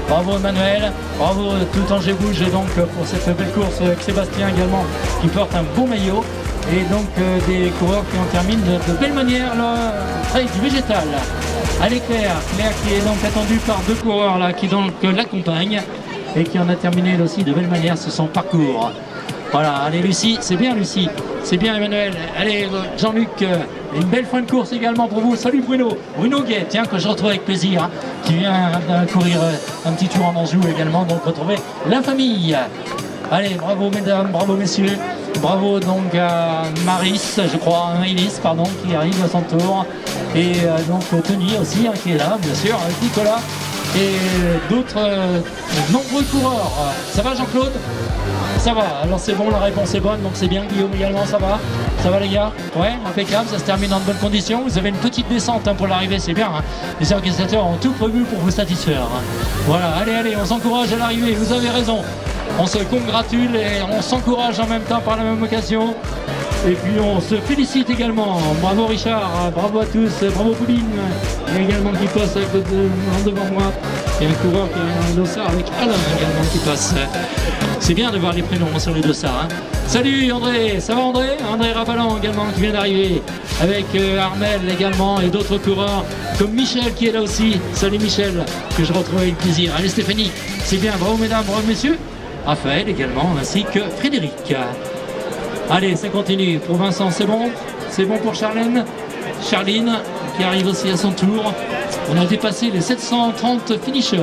Bravo Emmanuel, bravo tout Angers Bouge donc pour cette belle course avec Sébastien également qui porte un beau maillot. Et donc des coureurs qui en terminent de belle manière le trail du végétal. Allez Claire qui est donc attendue par deux coureurs là qui donc l'accompagnent et qui en a terminé aussi de belle manière sur son parcours. Voilà, allez Lucie, c'est bien Lucie, c'est bien Emmanuel. Allez Jean-Luc, une belle fin de course également pour vous. Salut Bruno Guet, tiens, que je retrouve avec plaisir, hein, qui vient courir un petit tour en Anjou également, donc retrouver la famille. Allez, bravo mesdames, bravo messieurs, bravo donc à Maris, je crois, Maïlis, pardon, qui arrive à son tour, et donc Tony aussi, hein, qui est là, bien sûr, avec Nicolas, et d'autres nombreux coureurs. Ça va Jean-Claude? Ça va, alors c'est bon, la réponse est bonne, donc c'est bien. Guillaume également, ça va? Ça va les gars? Ouais, impeccable, ça se termine en de bonnes conditions. Vous avez une petite descente hein, pour l'arrivée, c'est bien. Hein. Les organisateurs ont tout prévu pour vous satisfaire. Hein. Voilà, allez, on s'encourage à l'arrivée, vous avez raison. On se congratule et on s'encourage en même temps par la même occasion. Et puis on se félicite également. Bravo Richard, bravo à tous, bravo Pauline, et également qui passe devant moi. Il y a un coureur qui est un dossard avec Alain également qui passe. C'est bien de voir les prénoms sur les dossards. Hein. Salut André, ça va André? André Rabalan également qui vient d'arriver, avec Armel également et d'autres coureurs comme Michel qui est là aussi. Salut Michel, que je retrouve avec plaisir. Allez Stéphanie, c'est bien, bravo mesdames, bravo messieurs. Raphaël également, ainsi que Frédéric. Allez, ça continue. Pour Vincent, c'est bon pour Charlène qui arrive aussi à son tour. On a dépassé les 730 finishers.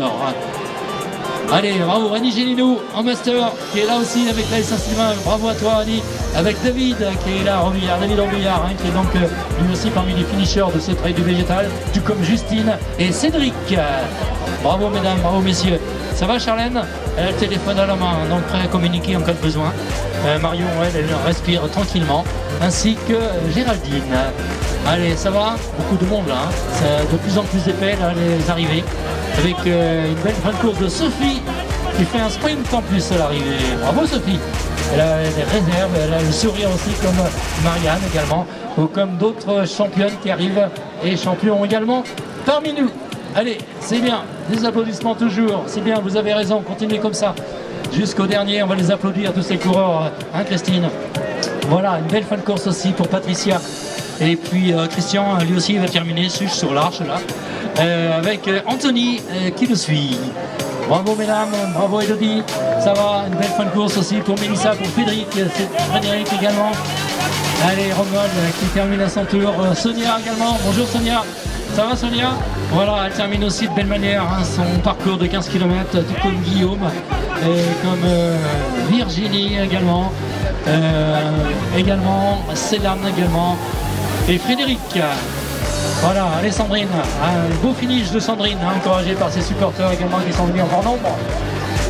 Allez, bravo Annie Gélinou en master qui est là aussi avec la Saint-Sylvain. Bravo à toi Annie, avec David qui est là, David Robillard, hein, qui est donc lui aussi parmi les finishers de ce trail du végétal, tout comme Justine et Cédric. Bravo mesdames, bravo messieurs. Ça va Charlène? Elle a le téléphone à la main, donc prêt à communiquer en cas de besoin. Marion, elle respire tranquillement, ainsi que Géraldine. Allez, ça va? Beaucoup de monde là, hein. C'est de plus en plus épais là, les arrivées. Avec une belle fin de course de Sophie, qui fait un sprint en plus à l'arrivée. Bravo Sophie! Elle a des réserves, elle a le sourire aussi comme Marianne également, ou comme d'autres championnes qui arrivent, et champions également parmi nous. Allez, c'est bien, des applaudissements toujours, c'est bien, vous avez raison, continuez comme ça. Jusqu'au dernier, on va les applaudir, tous ces coureurs, hein Christine? Voilà, une belle fin de course aussi pour Patricia. Et puis Christian, lui aussi, va terminer sur l'arche là, avec Anthony qui le suit. Bravo mesdames, bravo Elodie, ça va, une belle fin de course aussi pour Mélissa, pour Frédéric également. Allez, Romuald qui termine à son tour, Sonia également, bonjour Sonia. Ça va Sonia? Voilà, elle termine aussi de belle manière hein, son parcours de 15 km, tout comme Guillaume, et comme Virginie également, Céline également, et Frédéric. Voilà, allez Sandrine, un beau finish de Sandrine, hein, encouragé par ses supporters également qui sont venus en grand nombre.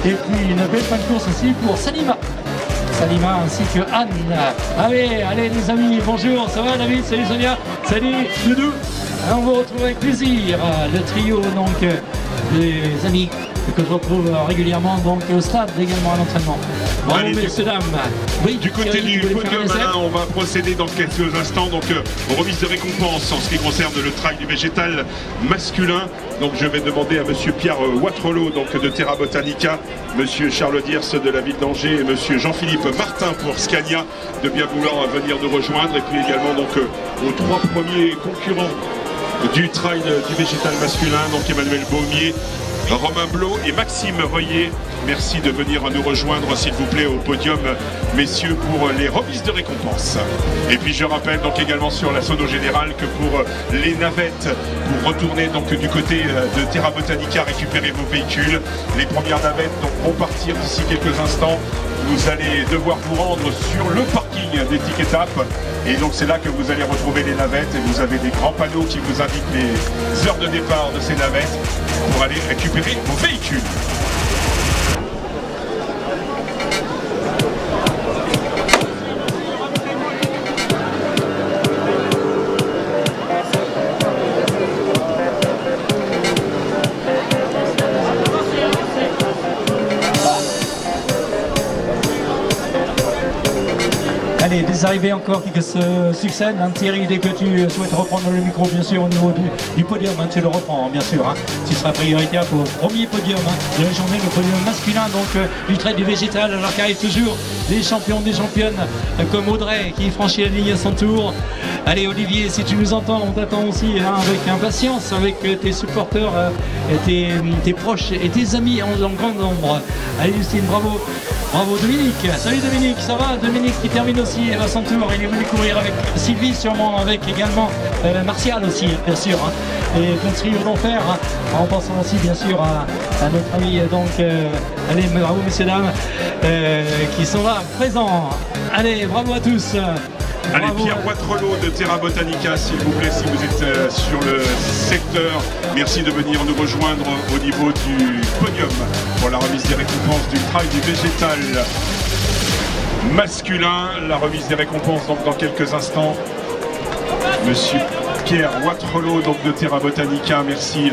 Et puis une belle fin de course aussi pour Salima ainsi que Anne. Allez les amis, bonjour, ça va David? Salut Sonia, salut Doudou. On vous retrouve avec plaisir, le trio donc des amis que je retrouve régulièrement donc au stade, également à l'entraînement. Bravo, Allez, messieurs, dames. Oui, du côté Thierry, du vous voulez faire un podium, essai? Alain, on va procéder dans quelques instants donc aux remises de récompense en ce qui concerne le trail du végétal masculin. Donc je vais demander à monsieur Pierre Watrelot donc de Terra Botanica, monsieur Charles Diers de la ville d'Angers et monsieur Jean-Philippe Martin pour Scania de bien vouloir venir nous rejoindre, et puis également donc aux 3 premiers concurrents du trail du végétal masculin, donc Emmanuel Baumier, Romain Blot et Maxime Reuillet. Merci de venir nous rejoindre s'il vous plaît au podium, messieurs, pour les remises de récompense. Et puis je rappelle donc également sur la sono générale que pour les navettes, pour retourner donc du côté de Terra Botanica récupérer vos véhicules, les premières navettes donc vont partir d'ici quelques instants. Vous allez devoir vous rendre sur le parking des Ticket Tap, et donc c'est là que vous allez retrouver les navettes, et vous avez des grands panneaux qui vous indiquent les heures de départ de ces navettes pour aller récupérer vos véhicules. Allez, des arrivées encore qui se succèdent. Hein. Thierry, dès que tu souhaites reprendre le micro, bien sûr, au niveau du podium, hein, tu le reprends, bien sûr. Hein. Tu seras prioritaire pour le premier podium de la journée, le podium masculin, donc du trail du végétal, alors qu'arrivent toujours des champions, des championnes, comme Audrey, qui franchit la ligne à son tour. Allez, Olivier, si tu nous entends, on t'attend aussi hein, avec impatience, avec tes supporters, tes proches et tes amis en grand nombre. Allez, Justine, bravo. Bravo Dominique, salut Dominique, ça va? Dominique qui termine aussi à son tour, il est venu courir avec Sylvie sûrement, avec également Martial aussi bien sûr, hein, et le trio d'enfer, hein, en pensant aussi bien sûr à notre ami, donc allez bravo messieurs dames qui sont là présents, allez bravo à tous. Allez, Bravo. Pierre Watrelot de Terra Botanica, s'il vous plaît, si vous êtes sur le secteur, merci de venir nous rejoindre au niveau du podium pour la remise des récompenses du trail du végétal masculin. La remise des récompenses donc dans quelques instants. Monsieur Pierre Watrelot donc de Terra Botanica, merci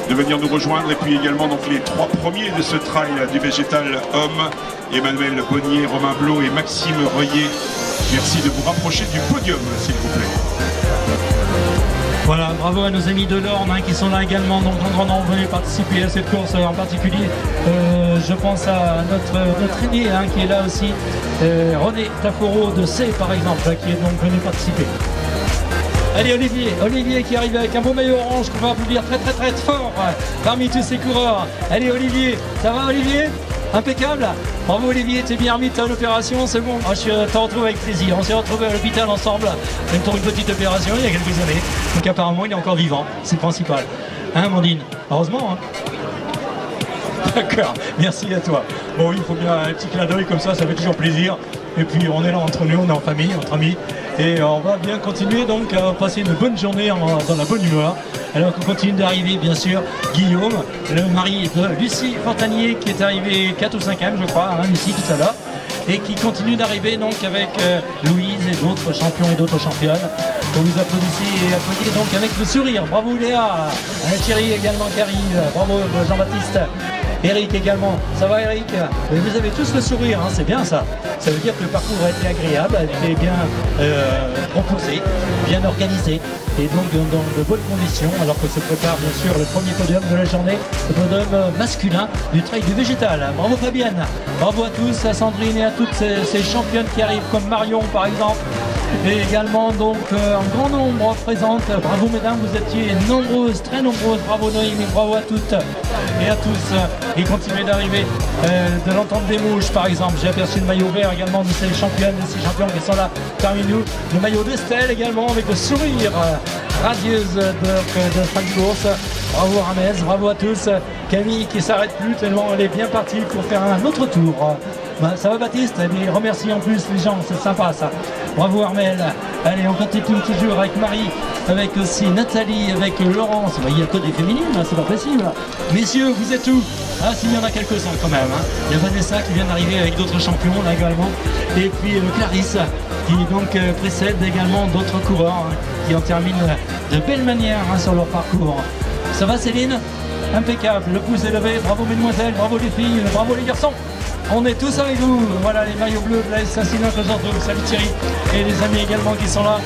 de venir nous rejoindre, et puis également donc les 3 premiers de ce trail du végétal homme, Emmanuel Bonnier, Romain Blot et Maxime Reuillet. Merci de vous rapprocher du podium, s'il vous plaît. Voilà, bravo à nos amis de l'Orne hein, qui sont là également, donc en grand nombre venus participer à cette course en particulier. Je pense à notre aîné hein, qui est là aussi, René Taforo de C par exemple, qui est donc venu participer. Allez Olivier qui arrive avec un beau maillot orange qu'on va applaudir très fort parmi tous ces coureurs. Allez Olivier, ça va Olivier? Impeccable. Bravo Olivier, t'es bien remis de ton opération, c'est bon. Je te retrouve avec plaisir. On s'est retrouvés à l'hôpital ensemble pour une petite opération il y a quelques années. Donc apparemment il est encore vivant, c'est le principal. Hein Amandine? Heureusement. Hein. D'accord, merci à toi. Bon, il faut bien un petit clin d'œil comme ça fait toujours plaisir. Et puis on est là entre nous, on est en famille, entre amis. Et on va bien continuer donc à passer une bonne journée dans la bonne humeur. Alors qu'on continue d'arriver bien sûr Guillaume, le mari de Lucie Fontanier qui est arrivé 4 ou 5e je crois, hein, Lucie tout à l'heure. Et qui continue d'arriver donc avec Louise et d'autres champions et d'autres championnes. Vous vous applaudissez et applaudissez donc avec le sourire. Bravo Léa, Thierry également qui arrive, bravo Jean-Baptiste. Eric également, ça va Eric? Vous avez tous le sourire, hein, c'est bien ça. Ça veut dire que le parcours a été agréable, a été bien proposé, bien organisé et donc dans de bonnes conditions, alors que se prépare bien sûr le premier podium de la journée, le podium masculin du trail du végétal. Bravo Fabienne, bravo à tous, à Sandrine et à toutes ces championnes qui arrivent comme Marion par exemple. Et également donc un grand nombre présentes. Bravo mesdames, vous étiez nombreuses, très nombreuses. Bravo Noémie, bravo à toutes et à tous. Et continuez d'arriver de l'entente des mouches par exemple. J'ai aperçu le maillot vert également de ces championnes, de ces champions qui sont là parmi nous. Le maillot d'Estelle également avec le sourire radieuse de fin de course. Bravo Ramez, bravo à tous. Camille qui s'arrête plus tellement elle est bien partie pour faire un autre tour. Ben, ça va Baptiste, elle remercie en plus les gens, c'est sympa ça. Bravo Armel. Allez, on continue toujours avec Marie, avec aussi Nathalie, avec Laurence. Ben, il y a que des féminines, c'est pas possible. Messieurs, vous êtes où? Ah, s'il y en a quelques-uns quand même. Hein. Il y a Vanessa qui vient d'arriver avec d'autres champions là également. Et puis Clarisse qui donc précède également d'autres coureurs hein, qui en terminent de belle manière hein, sur leur parcours. Ça va Céline? impeccable, le pouce élevé, bravo mesdemoiselles, bravo les filles, bravo les garçons. On est tous avec vous, voilà les maillots bleus de la Saint-Sylvestre aujourd'hui, salut Thierry, et les amis également qui sont là,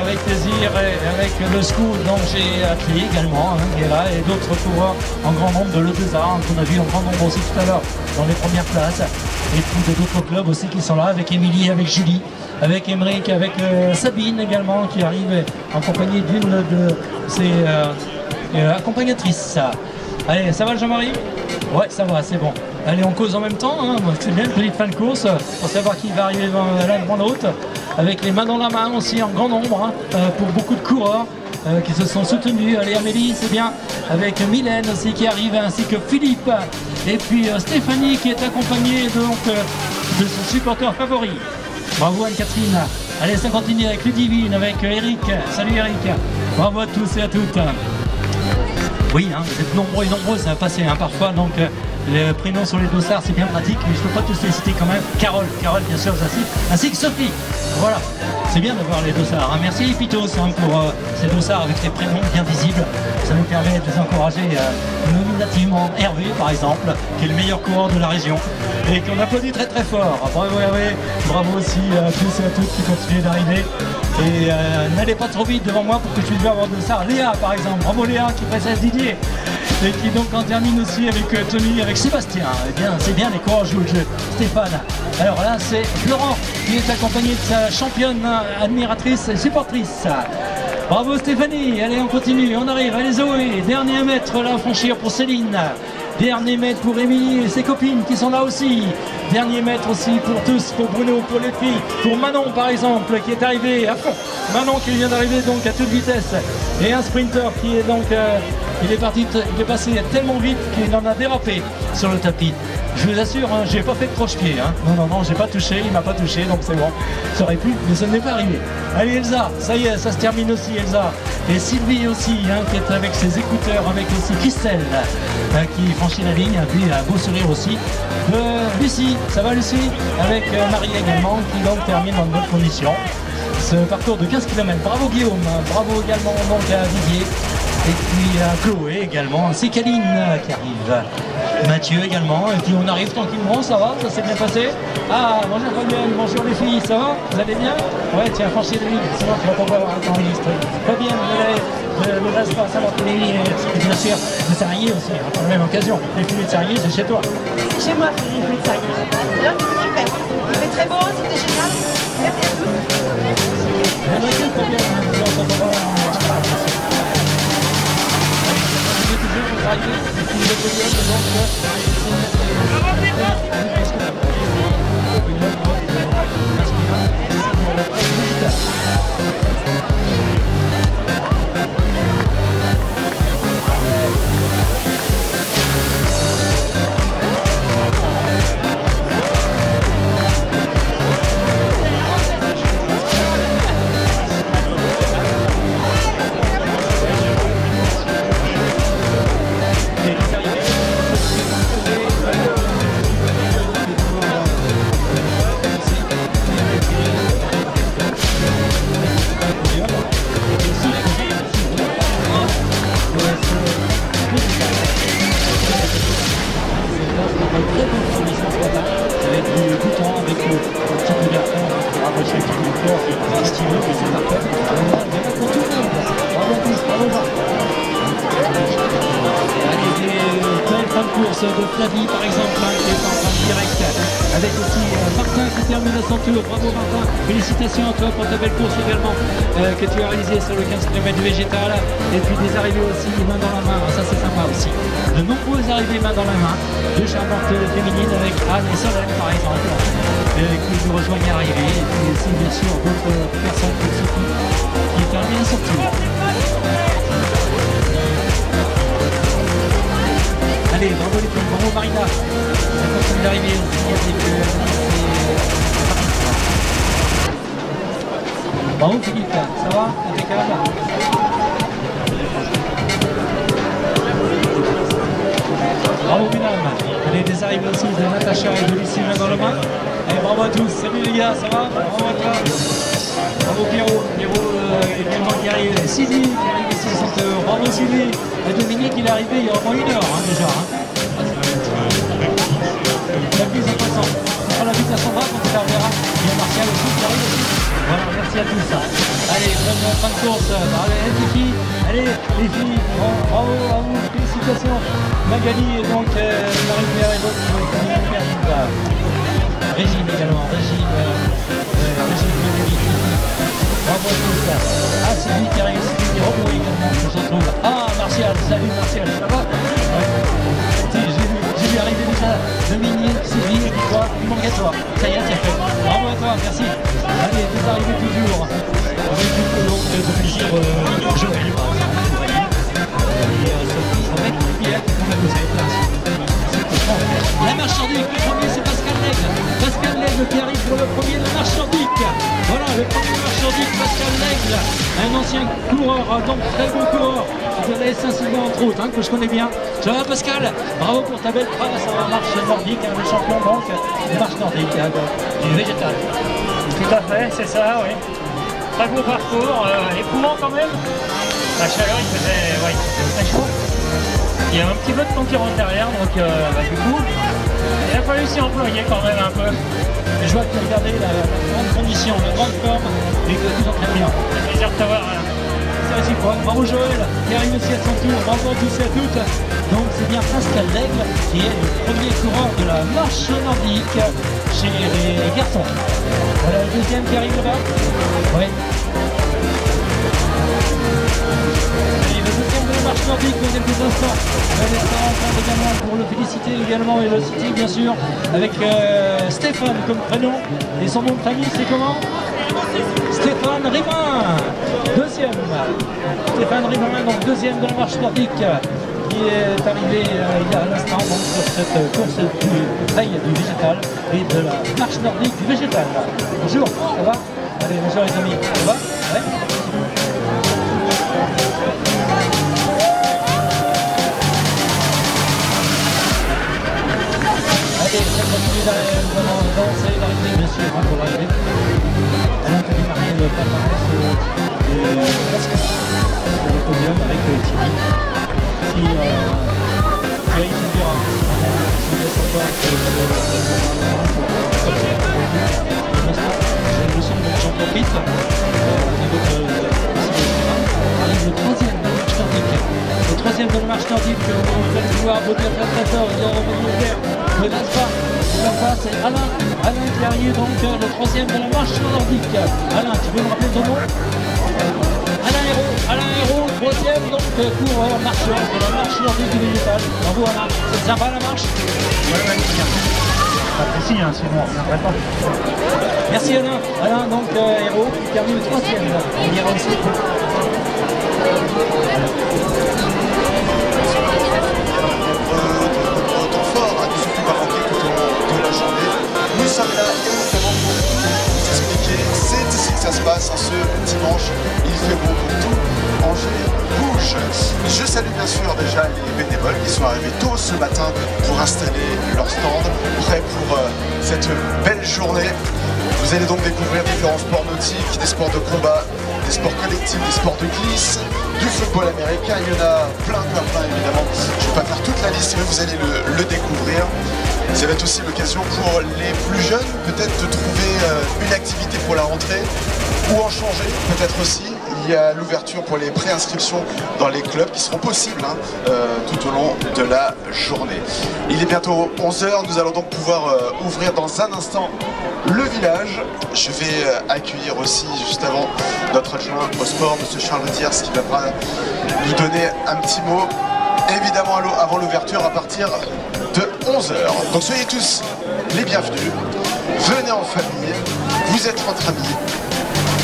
avec plaisir, et avec le scout dont j'ai appelé également, hein, qui est là, et d'autres coureurs en grand nombre de l'E2A, qu'on a vu en grand nombre aussi tout à l'heure dans les premières places, et puis d'autres clubs aussi qui sont là, avec Émilie, avec Julie, avec Émeric, avec Sabine également, qui arrive en compagnie d'une de ses accompagnatrices. Allez, ça va le Jean-Marie? Ouais, ça va, c'est bon. Allez, on cause en même temps, hein. C'est bien une petite fin de course pour savoir qui va arriver dans la grande route, avec les mains dans la main aussi en grand nombre, hein, pour beaucoup de coureurs qui se sont soutenus. Allez, Amélie, c'est bien, avec Mylène aussi qui arrive, ainsi que Philippe, et puis Stéphanie qui est accompagnée donc, de son supporter favori. Bravo Anne-Catherine. Allez, ça continue avec Ludivine, avec Eric. Salut Eric. Bravo à tous et à toutes. Oui, hein, vous êtes nombreux et nombreuses à passer hein, parfois, donc les prénoms sur les dossards c'est bien pratique, mais je ne peux pas tous les citer quand même. Carole bien sûr, ainsi que Sophie. Voilà, c'est bien d'avoir les dossards. Hein. Merci Pitos hein, pour ces dossards avec les prénoms bien visibles. Ça nous permet de les encourager nominativement. Hervé par exemple, qui est le meilleur coureur de la région et qu'on applaudit très très fort. Bravo Hervé, bravo aussi à tous et à toutes qui continuent d'arriver. Et n'allez pas trop vite devant moi pour que je puisse avoir de ça. Léa par exemple, bravo Léa qui précède Didier. Et qui donc en termine aussi avec Tony, avec Sébastien. Eh bien, c'est bien les coureurs jouent le jeu. Stéphane. Alors là, c'est Florent qui est accompagné de sa championne admiratrice et supportrice. Bravo Stéphanie. Allez, on continue, on arrive. Allez Zoé, dernier mètre là à franchir pour Céline. Dernier mètre pour Émilie et ses copines qui sont là aussi. Dernier mètre aussi pour tous, pour Bruno, pour les filles, pour Manon par exemple qui est arrivé à fond. Manon qui vient d'arriver donc à toute vitesse. Et un sprinter qui est donc, il est passé tellement vite qu'il en a dérapé sur le tapis. Je vous assure, hein, j'ai pas fait de croche-pied. Hein. Non, j'ai pas touché, il m'a pas touché, donc c'est bon. Ça aurait pu, mais ça n'est pas arrivé. Allez Elsa, ça y est, ça se termine aussi Elsa. Et Sylvie aussi, hein, qui est avec ses écouteurs, avec aussi Christelle, qui franchit la ligne, puis un beau sourire aussi. De Lucie, ça va Lucie? Avec Marie également, qui donc termine dans de bonnes conditions. Ce parcours de 15 km. Bravo Guillaume, bravo également donc à Didier. Et puis Chloé également, c'est Caline qui arrive. Mathieu également, et puis on arrive tranquillement, ça va, ça s'est bien passé. Ah, bonjour Fabienne, bonjour les filles, ça va? Vous allez bien? Ouais, tiens, franchis la ligne, sinon tu vas pas pouvoir enregistrer. Fabienne, le reste pas, ça va, et bien sûr, le Sarrier aussi, hein, pour la même occasion. Les filets de Sarrier, c'est chez toi. C'est chez moi, les filets de Sarrier. Alors, c'était super. C'était très beau, c'était génial. Merci à tous. course de Flavie par exemple, hein, qui est en train de direct, avec aussi Martin qui termine à son tour. Bravo Martin, félicitations à toi pour ta belle course également que tu as réalisée sur le 15 km du végétal. Et puis des arrivées aussi main dans la main, ça c'est sympa aussi. De nombreuses arrivées main dans la main, de charmantes féminines avec Anne et Solène par exemple, qui nous rejoignent à l'arrivée. Et puis aussi bien sûr d'autres personnes comme Sophie qui terminent à son tour. Allez, bravo les filles, bravo Marina. Ça continue d'arriver aussi avec bravo Philippe, ça va? Impeccable. Bravo mesdames. Allez, des arrivées aussi de Natacha et de Lucie main dans la main. Allez, bravo à tous. Salut les gars, ça va? Bravo à toi. Bravo Pierrot, également qui arrive. Sylvie qui arrive ici, bravo Sylvie. Et Dominique il est arrivé il y a au moins 1 heure déjà. La plus intéressante. On l'a vu à Sandra quand il arrivera. Il y a Martial aussi qui arrive aussi. Voilà, merci à tous. Allez, bonne fin de course. Allez, les filles. Allez, les filles. Bravo à vous, félicitations. Magali et donc Marie-Pierre et l'autre qui vont être Régine également, Régine bravo à tous. Ah, c'est lui qui arrive, c'est lui qui rebrouille également, je se retrouve. Ah, Martial, salut Martial, ça va? Ouais. J'ai vu arriver déjà Dominique, Sylvie, et puis toi, il manque à toi. Ça y est, c'est fait. Bravo à toi, merci. Allez, vous arrivez toujours. Avec du coup, donc, de plaisir, Joël, par exemple. Et Sophie, en fait, Pierre, qui prend la poussette, là. La marche nordique, le premier c'est Pascal Lègle. Pascal Lègle qui arrive pour le premier de la marche nordique. Voilà, le premier de la marche nordique, Pascal Lègle. Un ancien coureur, donc très bon coureur de la S1 entre autres, que je connais bien. Ça va Pascal? Bravo pour ta belle trace à la marche nordique, le champion donc de marche nordique, du végétal. Tout à fait, c'est ça, oui. Très beau parcours, éprouvant quand même. La chaleur, il faisait très chaud. Il y a un petit peu de concurrence derrière, donc du coup, il a fallu s'y employer quand même un peu. Et je vois que tu as regardé la grande condition, la grande forme, et que tu t'entraînes bien. C'est plaisir de t'avoir. C'est réciproque. Bravo Joël, qui arrive aussi à son tour. Bravo à tous et à toutes. Donc c'est bien Pascal Lègle qui est le premier coureur de la marche nordique chez les garçons. Voilà le deuxième qui arrive là-bas. Oui. Le deuxième de la marche nordique dans quelques instants. On espère entendre également pour le féliciter également et le citer bien sûr avec Stéphane comme prénom et son nom de famille c'est comment? Stéphane Rimin, deuxième. Stéphane Rimin, donc deuxième de la marche nordique qui est arrivé il y a l'instant donc sur cette course du trail du végétal et de la marche nordique du végétal. Bonjour, ça va? Allez, bonjour les amis, ça va? Ouais. Allez, ça continue d'avancer, d'arriver bien sûr pour l'arrivée. Alain qui a démarré le palmarès presque sur le podium avec Thierry. Thierry qui dira, il laisse encore j'ai le son donc j'en profite. Arrive le troisième de la marche nordique. Le troisième de la marche nordique, vous allez pouvoir applaudir très fort, ils ont remonté le père. Ne passe pas, c'est Alain qui arrive donc le troisième de la marche nordique. Alain, tu peux me rappeler ton nom? Alain Hérault, troisième donc pour marcheur de la marche nordique du végétal. Bravo Alain, c'est sympa la marche? Ouais, c'est bien. Apprécie, sinon on ne viendrait pas. Merci Alain. Alain donc Hérault qui termine le troisième. On ira aussi. Nous sommes là évidemment pour vous expliquer, c'est ici que ça se passe en ce dimanche, il fait beau pour tout, Angers bouge. Je salue bien sûr déjà les bénévoles qui sont arrivés tôt ce matin pour installer leur stand, prêts pour cette belle journée. Vous allez donc découvrir différents sports nautiques, des sports de combat, des sports collectifs, des sports de glisse, du football américain, il y en a plein évidemment. Je ne vais pas faire toute la liste mais vous allez le découvrir. Ça va être aussi l'occasion pour les plus jeunes peut-être de trouver une activité pour la rentrée ou en changer peut-être aussi. Il y a l'ouverture pour les préinscriptions dans les clubs qui seront possibles tout au long de la journée. Il est bientôt 11 h, nous allons donc pouvoir ouvrir dans un instant le village. Je vais accueillir aussi juste avant notre adjoint au sport, M. Charles Thiers, qui va nous donner un petit mot. Évidemment avant l'ouverture à partir de 11 h. Donc soyez tous les bienvenus, venez en famille, vous êtes entre amis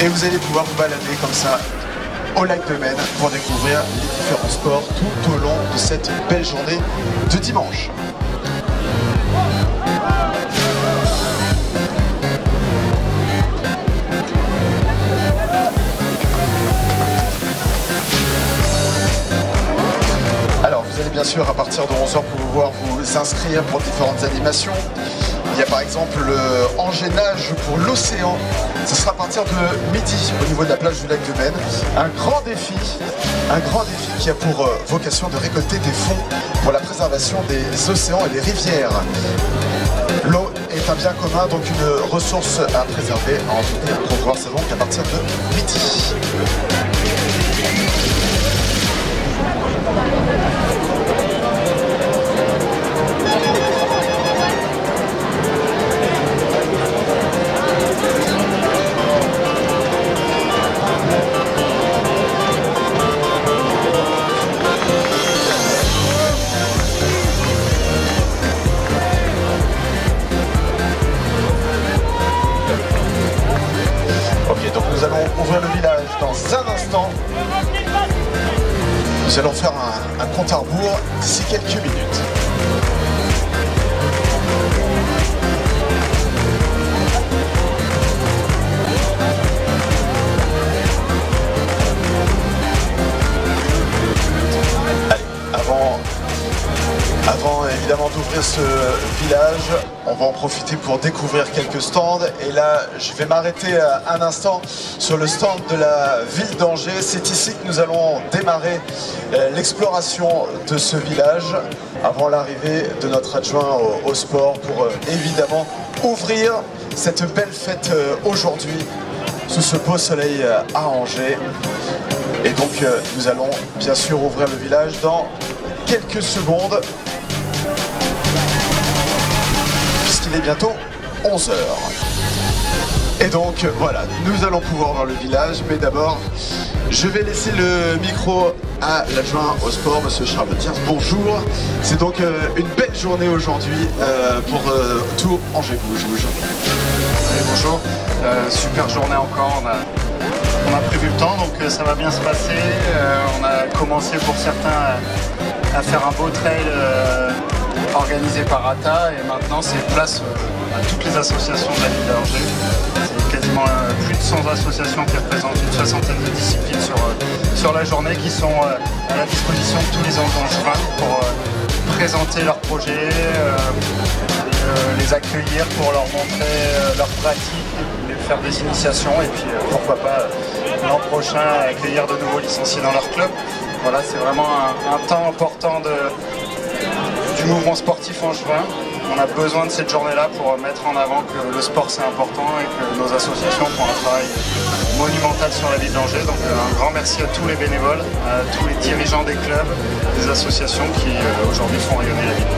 et vous allez pouvoir vous balader comme ça au lac de Maine pour découvrir les différents sports tout au long de cette belle journée de dimanche. Bien sûr, à partir de 11 h, pour pouvoir vous inscrire pour différentes animations. Il y a par exemple le Angers Nage pour l'océan. Ce sera à partir de midi au niveau de la plage du lac de Maine. Un grand défi qui a pour vocation de récolter des fonds pour la préservation des océans et des rivières. L'eau est un bien commun, donc une ressource à préserver, à entretenir, à promouvoir. C'est donc à partir de midi. Nous allons ouvrir le village dans un instant. Nous allons faire un compte à rebours d'ici quelques minutes. Allez, avant évidemment d'ouvrir ce village, on va en profiter pour découvrir quelques stands. Et là, je vais m'arrêter un instant sur le stand de la ville d'Angers. C'est ici que nous allons démarrer l'exploration de ce village avant l'arrivée de notre adjoint au sport pour évidemment ouvrir cette belle fête aujourd'hui sous ce beau soleil à Angers. Et donc nous allons bien sûr ouvrir le village dans quelques secondes. Il est bientôt 11 h. Et donc voilà, nous allons pouvoir voir le village, mais d'abord je vais laisser le micro à l'adjoint au sport, monsieur Charles Thiers. Bonjour, c'est donc une belle journée aujourd'hui pour tout Angers Bouge. Bonjour, super journée encore, on a prévu le temps, donc ça va bien se passer. On a commencé pour certains à faire un beau trail organisé par ATA, et maintenant c'est place à toutes les associations de la ville d'Angers. C'est quasiment plus de 100 associations qui représentent une soixantaine de disciplines sur la journée, qui sont à la disposition de tous les Angevins pour présenter leurs projets, les accueillir pour leur montrer leurs pratiques, les faire des initiations, et puis pourquoi pas l'an prochain accueillir de nouveaux licenciés dans leur club. Voilà, c'est vraiment un temps important du mouvement sportif angevin. On a besoin de cette journée-là pour mettre en avant que le sport c'est important et que nos associations font un travail monumental sur la ville d'Angers. Donc un grand merci à tous les bénévoles, à tous les dirigeants des clubs, des associations qui aujourd'hui font rayonner la ville.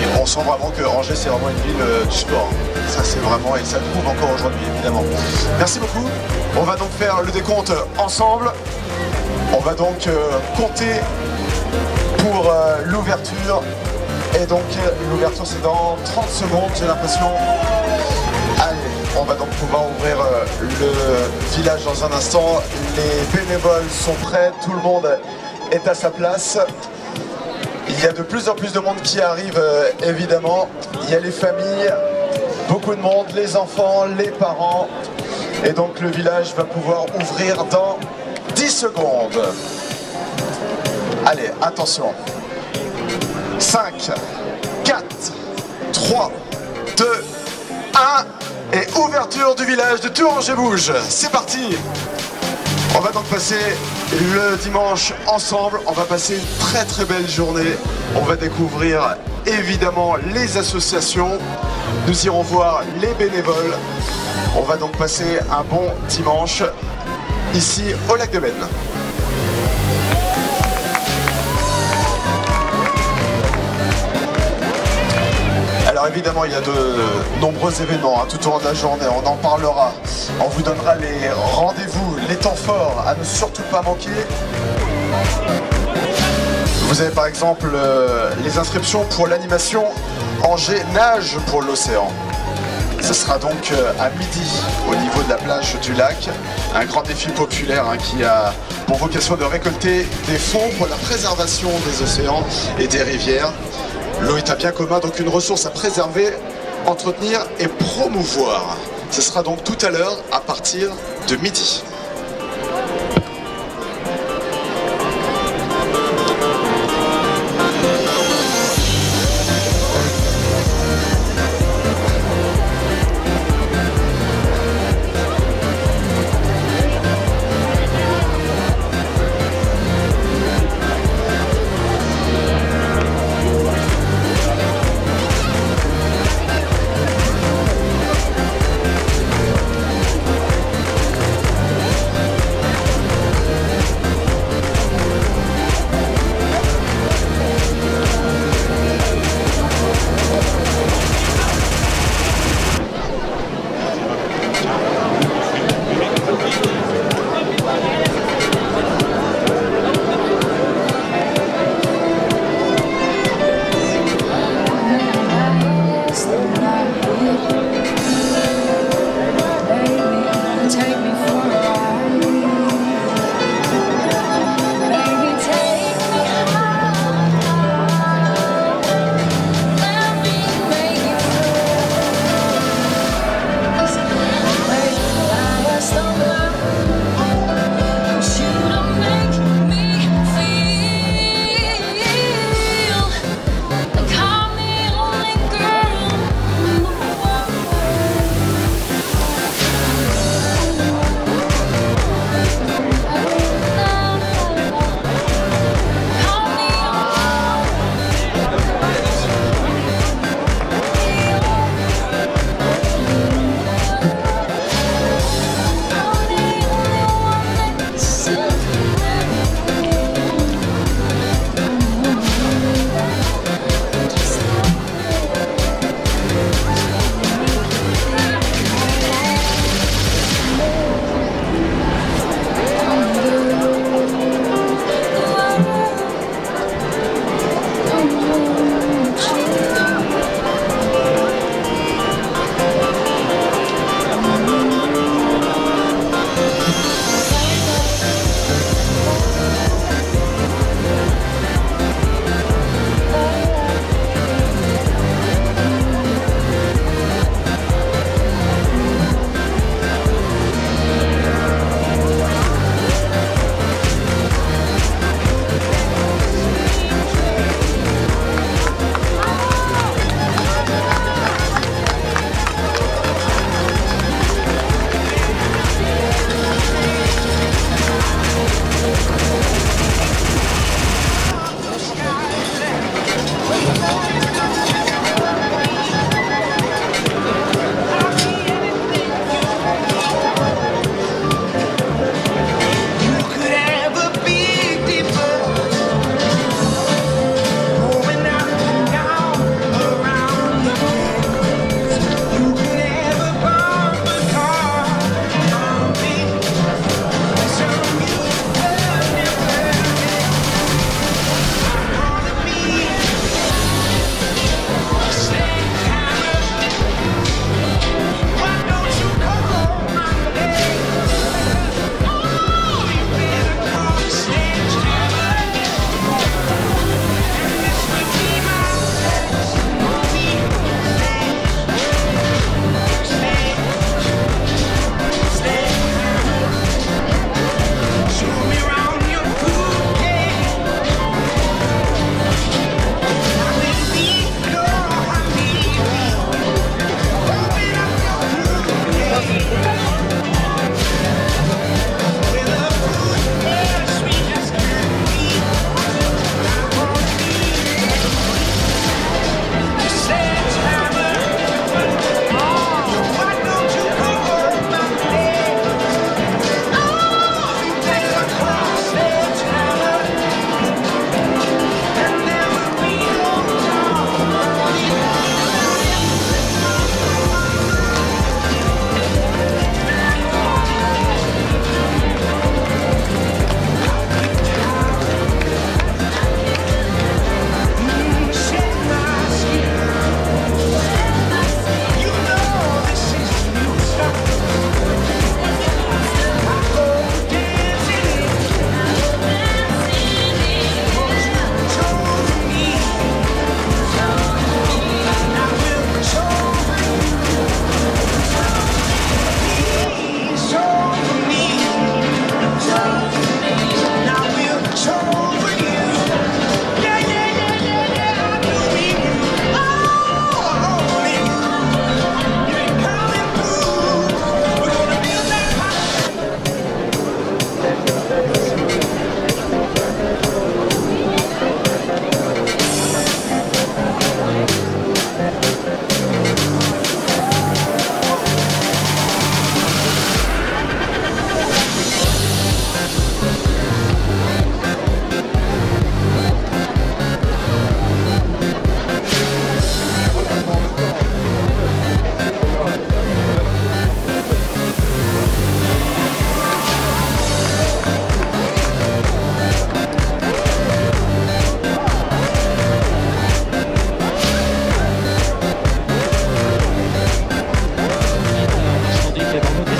Et on sent vraiment que Angers c'est vraiment une ville du sport. Ça c'est vraiment, et ça le prouve encore aujourd'hui évidemment. Merci beaucoup. On va donc faire le décompte ensemble. On va donc compter pour l'ouverture. Et donc l'ouverture c'est dans 30 secondes, j'ai l'impression. Allez, on va donc pouvoir ouvrir le village dans un instant. Les bénévoles sont prêts, tout le monde est à sa place. Il y a de plus en plus de monde qui arrive évidemment. Il y a les familles, beaucoup de monde, les enfants, les parents. Et donc le village va pouvoir ouvrir dans 10 secondes. Allez, attention. 5, 4, 3, 2, 1 et ouverture du village de Tout-Angers Bouge. C'est parti. On va donc passer le dimanche ensemble. On va passer une très très belle journée. On va découvrir évidemment les associations. Nous irons voir les bénévoles. On va donc passer un bon dimanche ici au lac de Maine. Alors évidemment il y a de nombreux événements tout au long de la journée, on en parlera, on vous donnera les rendez-vous, les temps forts à ne surtout pas manquer. Vous avez par exemple les inscriptions pour l'animation Angers Nage pour l'océan. Ce sera donc à midi au niveau de la plage du lac, un grand défi populaire qui a pour vocation de récolter des fonds pour la préservation des océans et des rivières. L'eau est un bien commun, donc une ressource à préserver, entretenir et promouvoir. Ce sera donc tout à l'heure à partir de midi.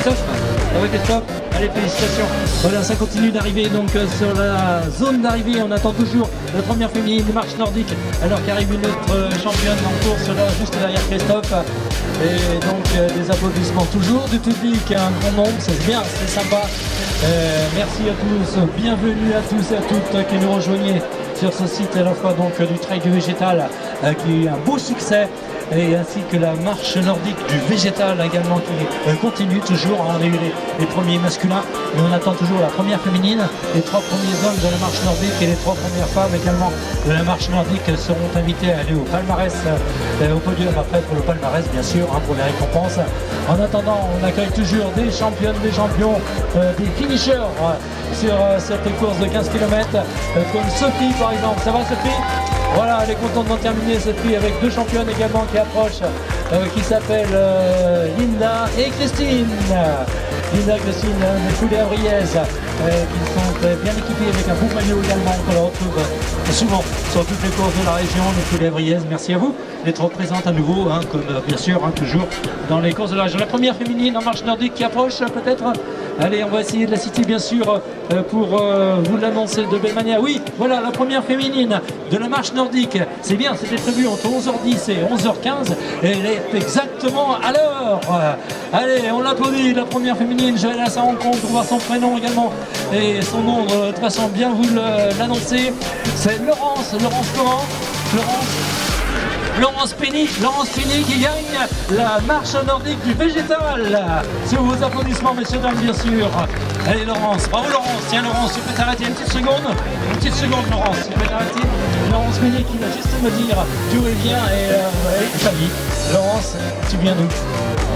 Christophe? Ça va Christophe? Allez, félicitations. Voilà, ça continue d'arriver donc sur la zone d'arrivée. On attend toujours la première féminine de marche nordique, alors qu'arrive une autre championne en course là, juste derrière Christophe. Et donc des applaudissements toujours du public, un grand nombre, c'est bien, c'est sympa. Merci à tous, bienvenue à tous et à toutes qui nous rejoignez sur ce site à la fois donc du trail du végétal qui a eu un beau succès, et ainsi que la marche nordique du végétal également qui continue toujours. On a eu les premiers masculins, mais on attend toujours la première féminine. Les 3 premiers hommes de la marche nordique et les 3 premières femmes également de la marche nordique seront invités à aller au palmarès, au podium après pour le palmarès bien sûr, hein, pour les récompenses. En attendant, on accueille toujours des championnes, des champions, des finishers sur cette course de 15 km, comme Sophie par exemple. Ça va Sophie? Voilà, elle est contente d'en terminer cette fille avec 2 championnes également qui approchent, qui s'appellent Linda et Christine. Linda et Christine des Foulées-Avriaises qui sont bien équipées avec un beau maillot également qu'on la retrouve souvent sur toutes les courses de la région, les Foulées-Avriaises. Merci à vous d'être présente à nouveau, hein, comme bien sûr, hein, toujours dans les courses de la région. La première féminine en marche nordique qui approche peut-être. Allez, on va essayer de la citer bien sûr pour vous l'annoncer de belle manière. Oui, voilà la première féminine de la marche nordique. C'est bien, c'était prévu entre 11h10 et 11h15 et elle est exactement à l'heure. Allez, on l'applaudit, la première féminine. Je vais aller à sa rencontre pour voir son prénom également et son nom, de toute façon bien vous l'annoncer. C'est Laurence comment? Laurence Penny qui gagne la marche nordique du végétal. Sur vos applaudissements, messieurs, dames, bien sûr. Allez Laurence, bravo Laurence. Tiens Laurence, tu peux t'arrêter une petite seconde? Une petite seconde Laurence, tu peux t'arrêter? Laurence Penny qui va juste me dire d'où elle vient et sa vie. Laurence, tu viens d'où?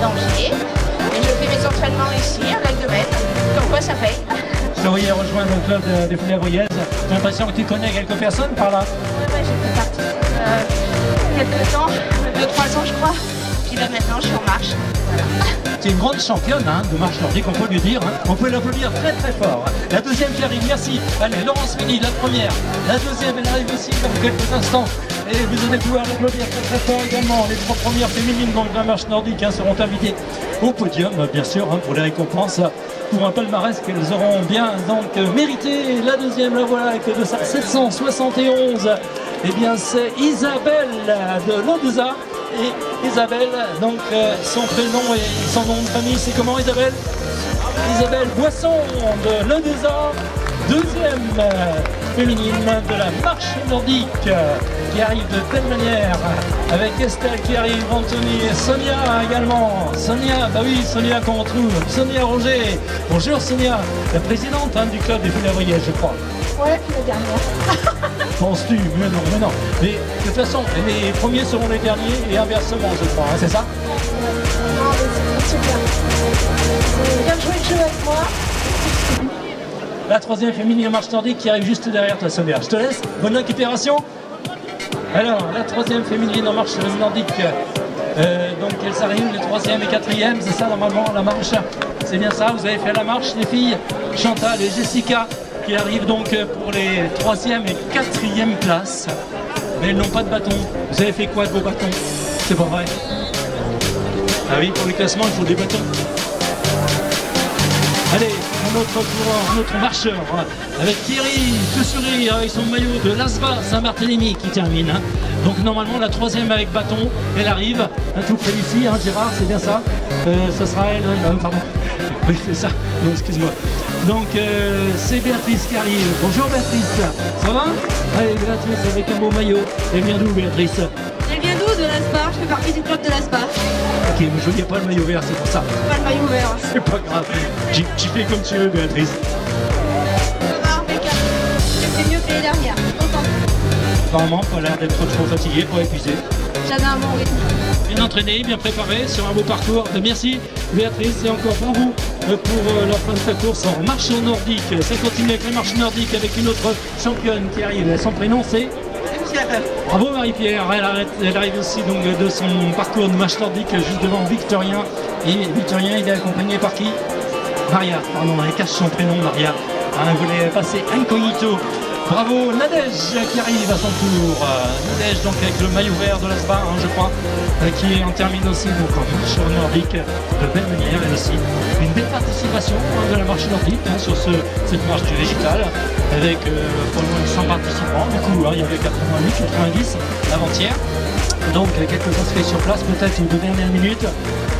d'Angers. Et je fais mes entraînements ici, à Lac de Maine. Comme quoi ça paye. Je voyais rejoindre le club des Foulées-Avriaises. J'ai l'impression que tu connais quelques personnes par là. Ouais, j'ai fait partie il y a 2 ans, 2-3 ans je crois. Puis là maintenant je suis en marche. Voilà. C'est une grande championne hein, de marche nordique, on peut lui dire. Hein. On peut l'applaudir très très fort. La deuxième qui arrive, merci. Allez, Laurence Penny, la première. La deuxième, elle arrive aussi dans quelques instants. Et vous allez pouvoir l'applaudir très très fort également. Les 3 premières féminines donc, de la marche nordique hein, seront invitées au podium, bien sûr, hein, pour les récompenses. Pour un palmarès qu'elles auront bien donc mérité. La deuxième, la voilà, avec de 771. Eh bien, c'est Isabelle de Lodeza. Et Isabelle, donc son prénom et son nom de famille, c'est comment Isabelle? Isabelle Boisson de Lodeza, deuxième féminine de la marche nordique, qui arrive de telle manière, avec Estelle qui arrive, Anthony, Sonia également. Sonia, bah oui, Sonia qu'on retrouve, Sonia Roger. Bonjour Sonia, la présidente hein, du club des Foulées-Avriaises, je crois. Ouais, la dernière. Penses-tu? Mais non, mais non. Mais de toute façon, les premiers seront les derniers et inversement, je crois, hein, c'est ça? Non, mais c'est super. C'est bien joué le jeu avec moi. La troisième féminine en marche nordique qui arrive juste derrière toi, Sonia. Je te laisse. Bonne récupération. Alors, la troisième féminine en marche nordique. Donc, elles arrivent, les troisième et quatrième. C'est ça, normalement, la marche. C'est bien ça. Vous avez fait la marche, les filles. Chantal et Jessica qui arrivent donc pour les 3e et 4e places. Mais elles n'ont pas de bâton. Vous avez fait quoi de vos bâtons? C'est pas vrai. Ah oui, pour le classement, il faut des bâtons. Allez, un autre marcheur, avec Thierry, tout sourire, avec son maillot de l'ASBA Saint-Barthélemy qui termine. Hein. Donc normalement la troisième avec bâton, elle arrive, hein, tout près d'ici, hein, Gérard, c'est bien ça. Ce sera elle, pardon. Oui, c'est ça, excuse-moi. Donc c'est Béatrice qui arrive. Bonjour Béatrice, ça va? Allez, Béatrice avec un beau maillot. Elle vient d'où Béatrice? Elle vient d'où? De l'ASPA, je fais partie du club de l'ASPA. Ok, mais je n'ai pas le maillot vert, c'est pour ça. Pas le maillot vert. C'est pas grave, tu fais comme tu veux Béatrice. Ça va, impeccable. C'est mieux que l'année dernière, je suis contente. Apparemment, pas l'air d'être trop fatigué, pas épuisé. J'avais un bon rythme. Bien entraîné, bien préparé sur un beau parcours. Merci Béatrice et encore bravo pour la fin de ta course en marche nordique. Ça continue avec la marche nordique avec une autre championne qui arrive. Son prénom c'est bravo Marie-Pierre. Elle arrive aussi donc de son parcours de marche nordique juste devant Victorien. Et Victorien il est accompagné par qui? Maria, pardon, elle cache son prénom Maria. Elle voulait passer incognito. Bravo Nadège qui arrive à son tour. Nadège donc avec le maillot vert de l'ASBA, hein, je crois, qui en termine aussi donc en marche nordique de belle manière. Elle aussi une belle participation de la marche nordique sur cette marche du végétal, avec pour le moins 100 participants. Du coup, il y avait 88, 90 avant-hier. Donc quelques inscrits sur place, peut-être de dernière minute,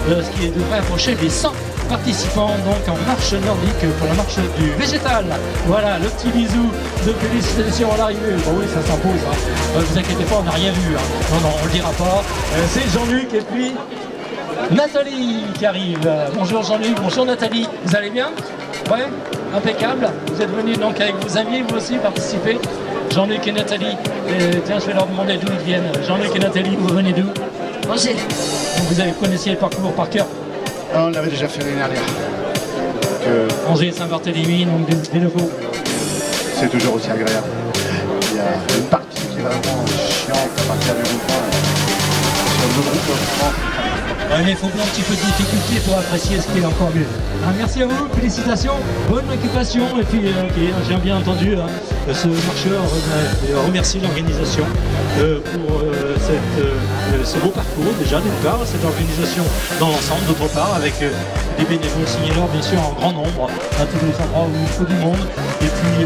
ce qui devrait approcher les 100 participants donc en marche nordique pour la marche du végétal. Voilà, le petit bisou de félicitations à l'arrivée. Bon oui, ça s'impose, vous inquiétez pas, on n'a rien vu. Non, on le dira pas. C'est Jean-Luc et puis Nathalie qui arrive. Bonjour Jean-Luc, bonjour Nathalie. Vous allez bien? Ouais, impeccable. Vous êtes venus donc avec vos amis, vous aussi participer. Jean-Luc et Nathalie. Tiens, je vais leur demander d'où ils viennent. Jean-Luc et Nathalie, vous venez d'où? Angers. Vous avez connaissiez le parcours par cœur? On l'avait déjà fait l'année dernière. Angers, Saint-Barthélemy, donc des locaux. C'est toujours aussi agréable. Il y a une partie qui est vraiment chiante à partir du groupement. Sur le groupe, ouais, mais il faut bien un petit peu de difficulté pour apprécier ce qui est encore mieux. Merci à vous, félicitations, bonne occupation. Et puis, j'ai bien entendu ce marcheur remercie l'organisation pour ce beau parcours, déjà d'une part, cette organisation dans l'ensemble, d'autre part, avec des bénévoles signaleurs, bien sûr, en grand nombre, à tous les endroits où il faut du monde. Et puis,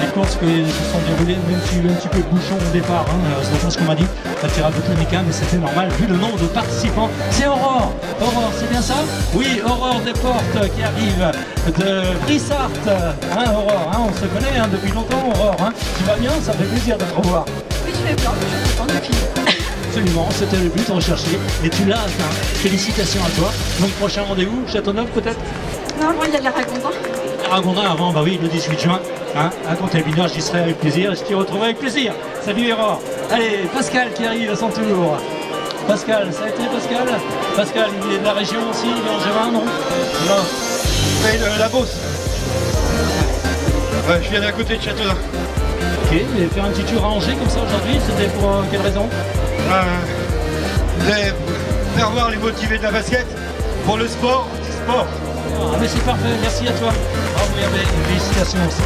les courses qui se sont déroulées, même s'il y a eu un petit peu de bouchon au départ, c'est pas ce qu'on m'a dit, la tirade de Tonica, mais c'était normal, vu le nombre de participants. C'est Aurore. Aurore, c'est bien ça? Oui, Aurore Desportes qui arrive de Brissart. Aurore, on se connaît depuis longtemps, Aurore. Tu vas bien? Ça fait plaisir de te revoir. Oui, je vais bien, je suis contente depuis. Absolument, c'était le but recherché. Et tu l'as atteint. Félicitations à toi. Donc, prochain rendez-vous, Châteauneuf peut-être? Non, il y a l'Aragondin. Aragondin avant, bah oui, le 18 juin. À Contalbinage, j'y serai avec plaisir. Je t'y retrouverai avec plaisir. Salut Aurore. Allez, Pascal qui arrive à son tour. Pascal, ça a été Pascal? Pascal, il est de la région aussi, il est angevin, non? Non, c'est la Beauce. Ouais, je viens d'à côté de Châteaudun. Ok, mais faire un petit tour à Angers comme ça aujourd'hui, c'était pour quelle raison? Faire voir les motivés de la basket pour le sport, anti-sport. Ah mais c'est parfait, merci à toi. Bravo Hervé, félicitations aussi.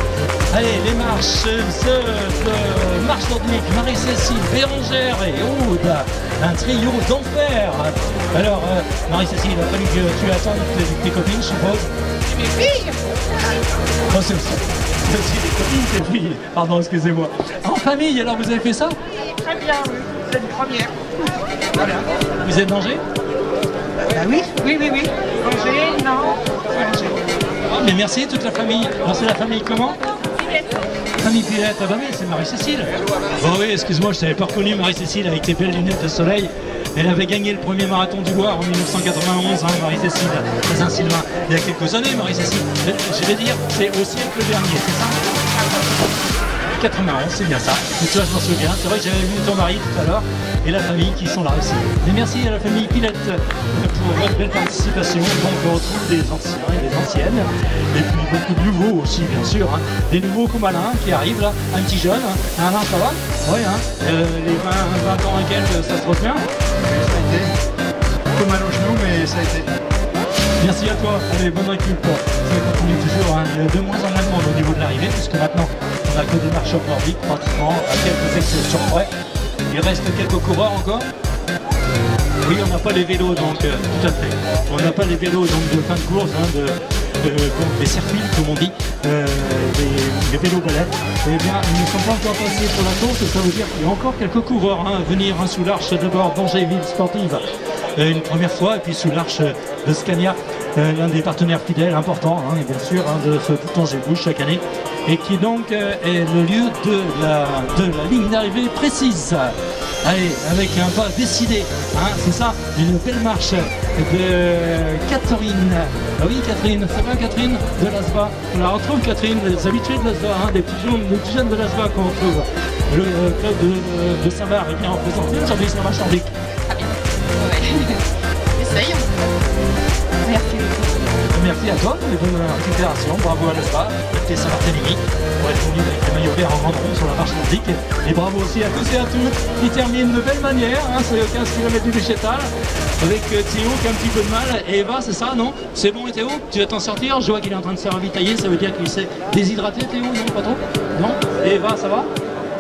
Allez, les marches, marche nordique, Marie-Cécile, Bérangère et Aude, un trio d'enfer. Alors, Marie-Cécile, il a fallu que tu attendes tes copines, je suppose. Mes filles. Oh, c'est aussi des copines, tes filles. Pardon, excusez-moi. En famille, alors vous avez fait ça? Oui, très bien, oui. C'est une première. Voilà. Vous êtes d'Angers? Bah oui. Angers, non. Angers. Oh, mais merci, toute la famille. Alors, c'est la famille comment? Pilette. Famille Pilette, ah bah oui, c'est Marie-Cécile. Oh oui, excuse-moi, je t'avais pas reconnu Marie-Cécile avec tes belles lunettes de soleil. Elle avait gagné le premier marathon du Loir en 1991, Marie-Cécile, à Saint-Sylvain. Il y a quelques années, Marie-Cécile. Je vais dire, c'est au siècle dernier, c'est ça? 91, c'est bien ça. Et toi, je m'en souviens. C'est vrai que j'avais vu ton mari tout à l'heure et la famille qui sont là aussi. Et merci à la famille Pilette pour votre belle participation. Donc, on retrouve des anciens et des anciennes. Et puis, beaucoup de nouveaux aussi, bien sûr. Des nouveaux comme Alain qui arrivent là. Un petit jeune. Alain, ça va? Oui, les 20 ans et quelques, ça se passe bien? Oui, ça a été. Un peu mal au genou, mais ça a été. Merci à toi. Allez, bonne récup. Ça continue toujours. Il y a de moins en moins de monde au niveau de l'arrivée, puisque maintenant, on n'a que des marcheurs nordiques, pratiquement, à quelques exceptions près. Il reste quelques coureurs encore. Oui, on n'a pas les vélos, donc tout à fait. On n'a pas les vélos donc, de fin de course, des circuits, comme on dit, des vélos balais. Eh bien, ils ne sont pas encore passés pour la course, ça veut dire qu'il y a encore quelques coureurs à venir sous l'arche d'abord d'Angers-Ville Sportive. Une première fois, et puis sous l'arche de Scania, l'un des partenaires fidèles importants, et bien sûr, de ce tout Angers Bouche chaque année, et qui donc est le lieu de la ligne d'arrivée précise. Allez, avec un pas décidé, c'est ça, une belle marche de Catherine. Ah oui, Catherine, ça va Catherine de l'ASVA? On la retrouve Catherine, les habitués de l'ASVA, des petits jeunes de l'ASVA qu'on retrouve. Le club de Saint-Var est bien représenté aujourd'hui sur la marche nordique. Essaye. Merci. Merci à toi pour les bonnes récupérations. Bravo à l'ASVA, et Saint-Barthélemy pour être venu avec les maillots verts en grand rond sur la marche nordique. Et bravo aussi à tous et à toutes qui terminent de belle manière sur les 15 km du végétal avec Théo qui a un petit peu de mal. Et Eva, c'est ça, non? C'est bon, et Théo? Tu vas t'en sortir? Je vois qu'il est en train de se ravitailler. Ça veut dire qu'il s'est déshydraté, Théo? Non, pas trop? Non? Et Eva, ça va?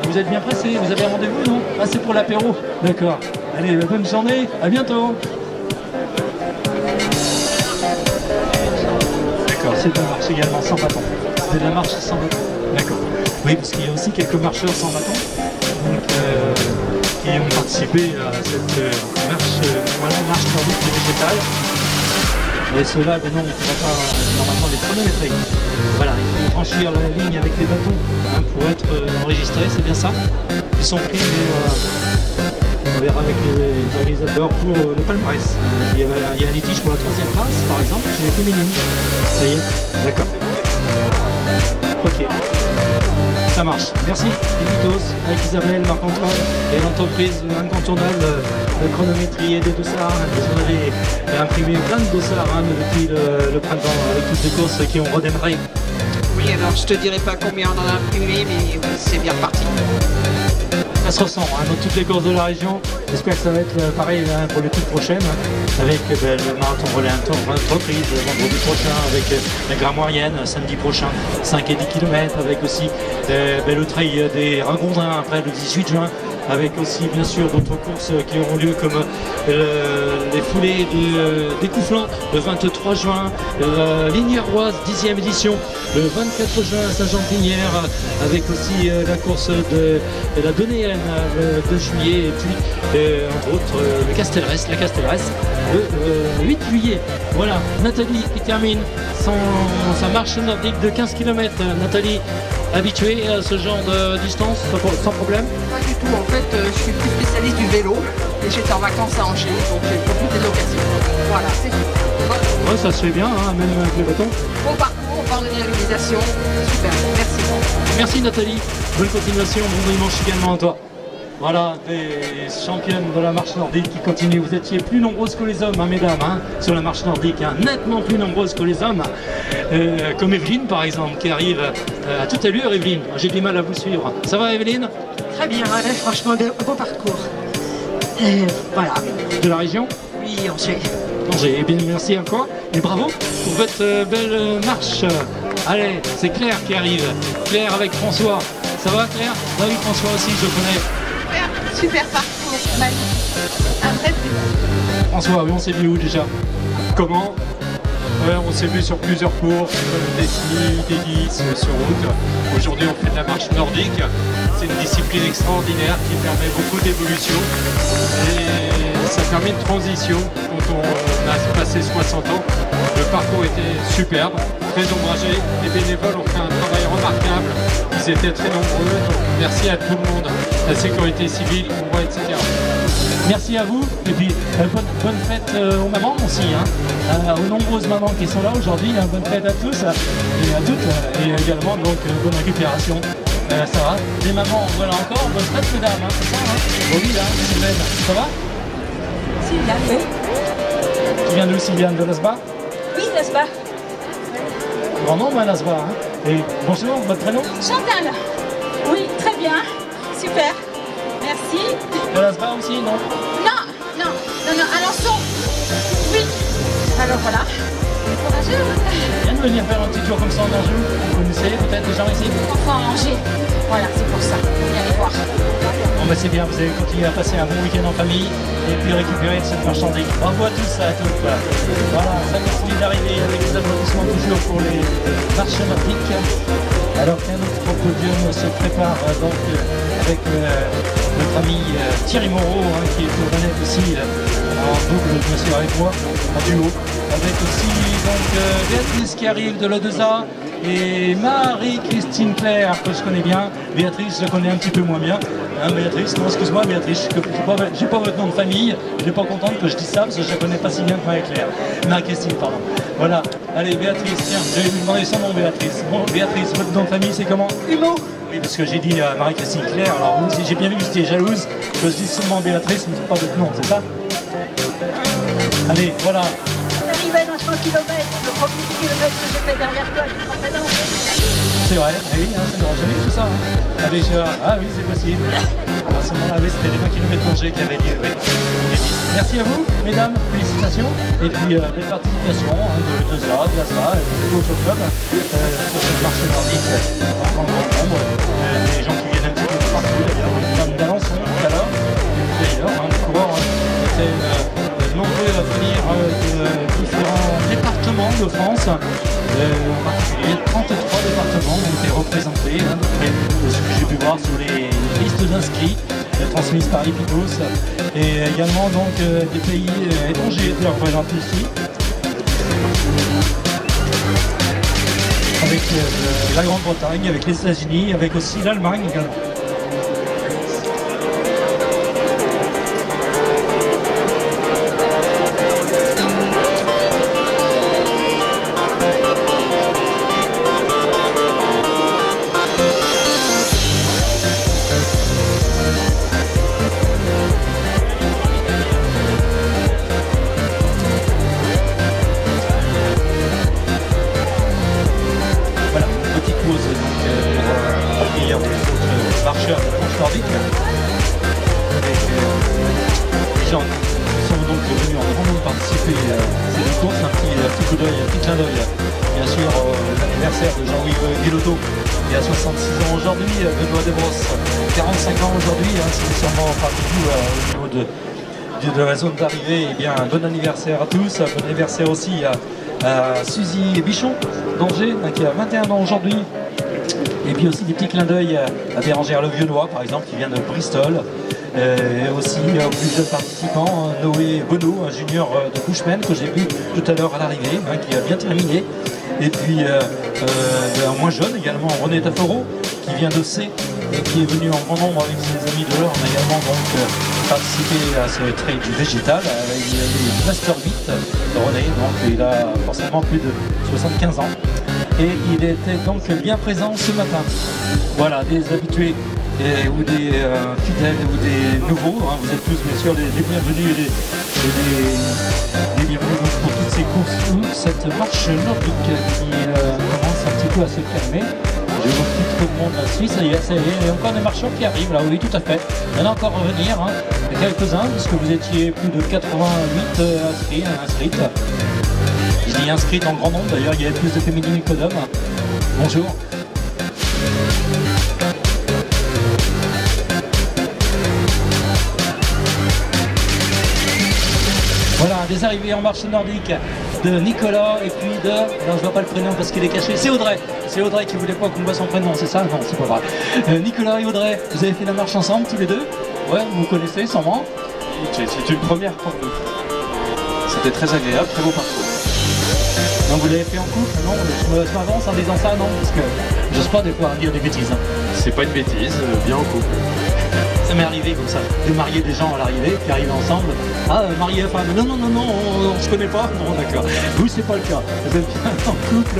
Vous êtes bien pressé? Vous avez un rendez-vous, non? Ah, c'est pour l'apéro. D'accord. Allez, bonne journée. À bientôt. C'est de la marche également sans bâton. C'est de la marche sans bâton. D'accord. Oui, parce qu'il y a aussi quelques marcheurs sans bâton donc, qui ont participé à cette marche nordique végétale. Et ceux-là, ben non, il ne faudra pas normalement les chronométrer. Voilà, il faut franchir la ligne avec les bâtons hein, pour être enregistrés, c'est bien ça. Ils sont pris, mais on verra avec les organisateurs pour le palmarès. Il y a un litige pour la 3e place, par exemple, chez les féminines. Ça y est, d'accord. Ok. Ça marche. Merci, Editos, avec Isabelle, Marc-Antoine et l'entreprise incontournable de chronométrie et des dossards. Ils avaient imprimé plein de dossards hein, depuis le printemps avec toutes les courses qui ont redémarré. Oui, alors je te dirai pas combien on en a imprimé, mais c'est bien reparti. Ça se ressent hein, dans toutes les courses de la région. J'espère que ça va être pareil hein, pour les toutes prochaines, hein, avec le marathon relais entreprise vendredi prochain, avec la Grand Moyenne samedi prochain, 5 et 10 km, avec aussi le trail des Ragondins après le 18 juin, avec aussi bien sûr d'autres courses qui auront lieu comme les foulées des Coufflans le 23 juin, la Lignéroise 10e édition le 24 juin à Saint-Jean-de-Lignières, avec aussi la course de la Donéenne le 2 juillet et puis entre autres la Castelresse le 8 juillet. Voilà, Nathalie qui termine sa marche nordique de 15 km. Nathalie, habituée à ce genre de distance sans problème? Pas du tout, en fait je suis plus spécialiste du vélo et j'étais en vacances à Angers, donc j'ai profité de l'occasion. Voilà, c'est tout. Voilà. Ouais, ça se fait bien, hein, même avec le bâton. Bon parcours, on parle de réalisation, super, merci. Merci Nathalie, bonne continuation, bon dimanche également à toi. Voilà, des championnes de la marche nordique qui continuent. Vous étiez plus nombreuses que les hommes, hein, mesdames, hein, sur la marche nordique, hein, nettement plus nombreuses que les hommes. Comme Evelyne, par exemple, qui arrive à toute allure, Evelyne. J'ai du mal à vous suivre. Ça va, Evelyne? Très bien, ouais, franchement, beau parcours. Voilà. De la région? Oui, Angers. Angers, eh bien, merci encore. Et bravo pour votre belle marche. Allez, c'est Claire qui arrive. Claire avec François. Ça va, Claire? Oui, François aussi, je le connais. Super parcours, magnifique. Un vrai plaisir. François, oui, on s'est vu où déjà? Comment? Ouais, on s'est vu sur plusieurs courses, des 6, des 10 sur route. Aujourd'hui, on fait de la marche nordique. C'est une discipline extraordinaire qui permet beaucoup d'évolution. Et ça permet une transition quand on a passé 60 ans. Le parcours était superbe, très ombragé. Les bénévoles ont fait un travail remarquable. Ils étaient très nombreux, donc merci à tout le monde, la sécurité civile, convoi, etc. Merci à vous, et puis bonne fête aux mamans aussi, hein, aux nombreuses mamans qui sont là aujourd'hui, hein, bonne fête à tous et à toutes, et également donc bonne récupération. Ça va? Les mamans, voilà encore, bonne fête mesdames, hein, c'est ça, hein? Oui, là, Sylvaine, ça va? Sylviane, oui. Tu viens d'où, Sylviane? De Lasbas? Oui, Lasbas. Grand nom, hein, Lasbas, hein. Et bonjour, votre prénom? Chantal. Oui, très bien, super. Merci. De Lasbas aussi, non? Non, Alençon. Oui. Alors voilà. Courageux. Viens de venir faire un petit tour comme ça en Anjou. Vous connaissez peut-être les gens ici? Enfin, Angers. Voilà, c'est pour ça. Viens les voir. Bon bah c'est bien, vous allez continuer à passer un bon week-end en famille et puis récupérer de cette marche nordique. Bravo à tous, à toutes. Voilà, ça continue d'arriver avec les applaudissements toujours pour les marches nordiques. Alors qu'un autre podium se prépare donc avec notre ami Thierry Moreau hein, qui est au Rennes aussi en double bien sûr avec moi, en duo. Avec aussi donc Béatrice qui arrive de l'Odesa et Marie-Christine Claire que je connais bien. Béatrice je connais un petit peu moins bien. Hein, Béatrice, non excuse-moi Béatrice, j'ai pas votre nom de famille, je suis pas contente que je dise ça parce que je la connais pas si bien que Marie-Claire. Marie-Christine, pardon. Voilà, allez Béatrice, tiens, je vais lui demander son nom Béatrice. Bon Béatrice, votre nom de famille c'est comment? Humeau. Oui, parce que j'ai dit à Marie-Christine Claire, alors vous, si j'ai bien vu que c'était jalouse, que je dis seulement Béatrice, mais c'est pas votre nom, c'est ça? Allez, voilà. J'arrivais dans 100 km, le premier kilomètre que j'ai fait derrière toi, je suis en C'est vrai, oui, hein, c'est joli tout ça. Hein. Ah oui, c'est possible. À ce moment-là, oui, c'était les 20 km d'Angers qui avaient lieu. Oui. Merci à vous, mesdames, félicitations. Et puis, des participations hein, de ZA, de l'ASRA, et d'autres clubs sur cette marche nordique en grand nombre. Des gens qui viennent un petit peu de partout d'ailleurs, comme d'Alençon tout à l'heure. D'ailleurs, hein, les coureurs étaient nombreux à venir de différents départements de France, en particulier 33 départements ont été représentés, hein, ce que j'ai pu voir sur les listes d'inscrits transmises par Ipicos, et également donc des pays dont j'ai été représenté ici, avec la Grande-Bretagne, avec les États-Unis, avec aussi l'Allemagne également. Marcheurs de planche nordique. Les gens sont donc venus en grand nombre participer à ces courses. Un petit coup d'œil, un petit clin d'œil, bien sûr, l'anniversaire de Jean-Louis Guillotot, qui a 66 ans aujourd'hui, Benoît Desbrosses, 45 ans aujourd'hui, hein, c'est sûrement parmi vous au niveau de la zone d'arrivée. Eh bien, bon anniversaire à tous, bon anniversaire aussi à Suzy Bichon d'Angers, hein, qui a 21 ans aujourd'hui. Et puis aussi des petits clins d'œil à Bérangère Levieuxnois, par exemple, qui vient de Bristol. Et aussi aux plus jeunes participants, Noé Bonneau, un junior de Bushman que j'ai vu tout à l'heure à l'arrivée, hein, qui a bien terminé. Et puis un moins jeune également, René Taforo, qui vient de C et qui est venu en grand nombre avec ses amis de l'heure. On a également donc participé à ce trail du végétal. Il est Master 8, René, donc il a forcément plus de 75 ans. Et il était donc bien présent ce matin. Voilà, des habitués ou des fidèles ou des nouveaux, hein, vous êtes tous bien sûr les bienvenus et les bienvenus pour toutes ces courses ou cette marche nordique qui commence un petit peu à se calmer. Je vois plus trop de monde là-dessus, ça y est, il y a encore des marcheurs qui arrivent là, oui tout à fait. Il y en a encore à venir, hein, quelques-uns, puisque vous étiez plus de 88 inscrites. Je dis inscrite en grand nombre, d'ailleurs il y avait plus de féminines que d'hommes. Bonjour. Voilà, des arrivées en marche nordique de Nicolas et puis de... Non, je vois pas le prénom parce qu'il est caché. C'est Audrey. C'est Audrey qui voulait pas qu'on voit son prénom, c'est ça? Non, c'est pas vrai. Nicolas et Audrey, vous avez fait la marche ensemble tous les deux? Ouais, vous connaissez sûrement. C'est une première pour nous. C'était très agréable, très beau parcours. Non, vous l'avez fait en couple? Non, je m'avance en disant ça, non, parce que j'ose pas des fois dire des bêtises. Hein. C'est pas une bêtise, bien en couple. Ça m'est arrivé comme ça, de marier des gens à l'arrivée, qui arrivent ensemble. Ah, marié, enfin, non, on se connaît pas. Bon, d'accord. Vous, c'est pas le cas. Vous êtes bien en couple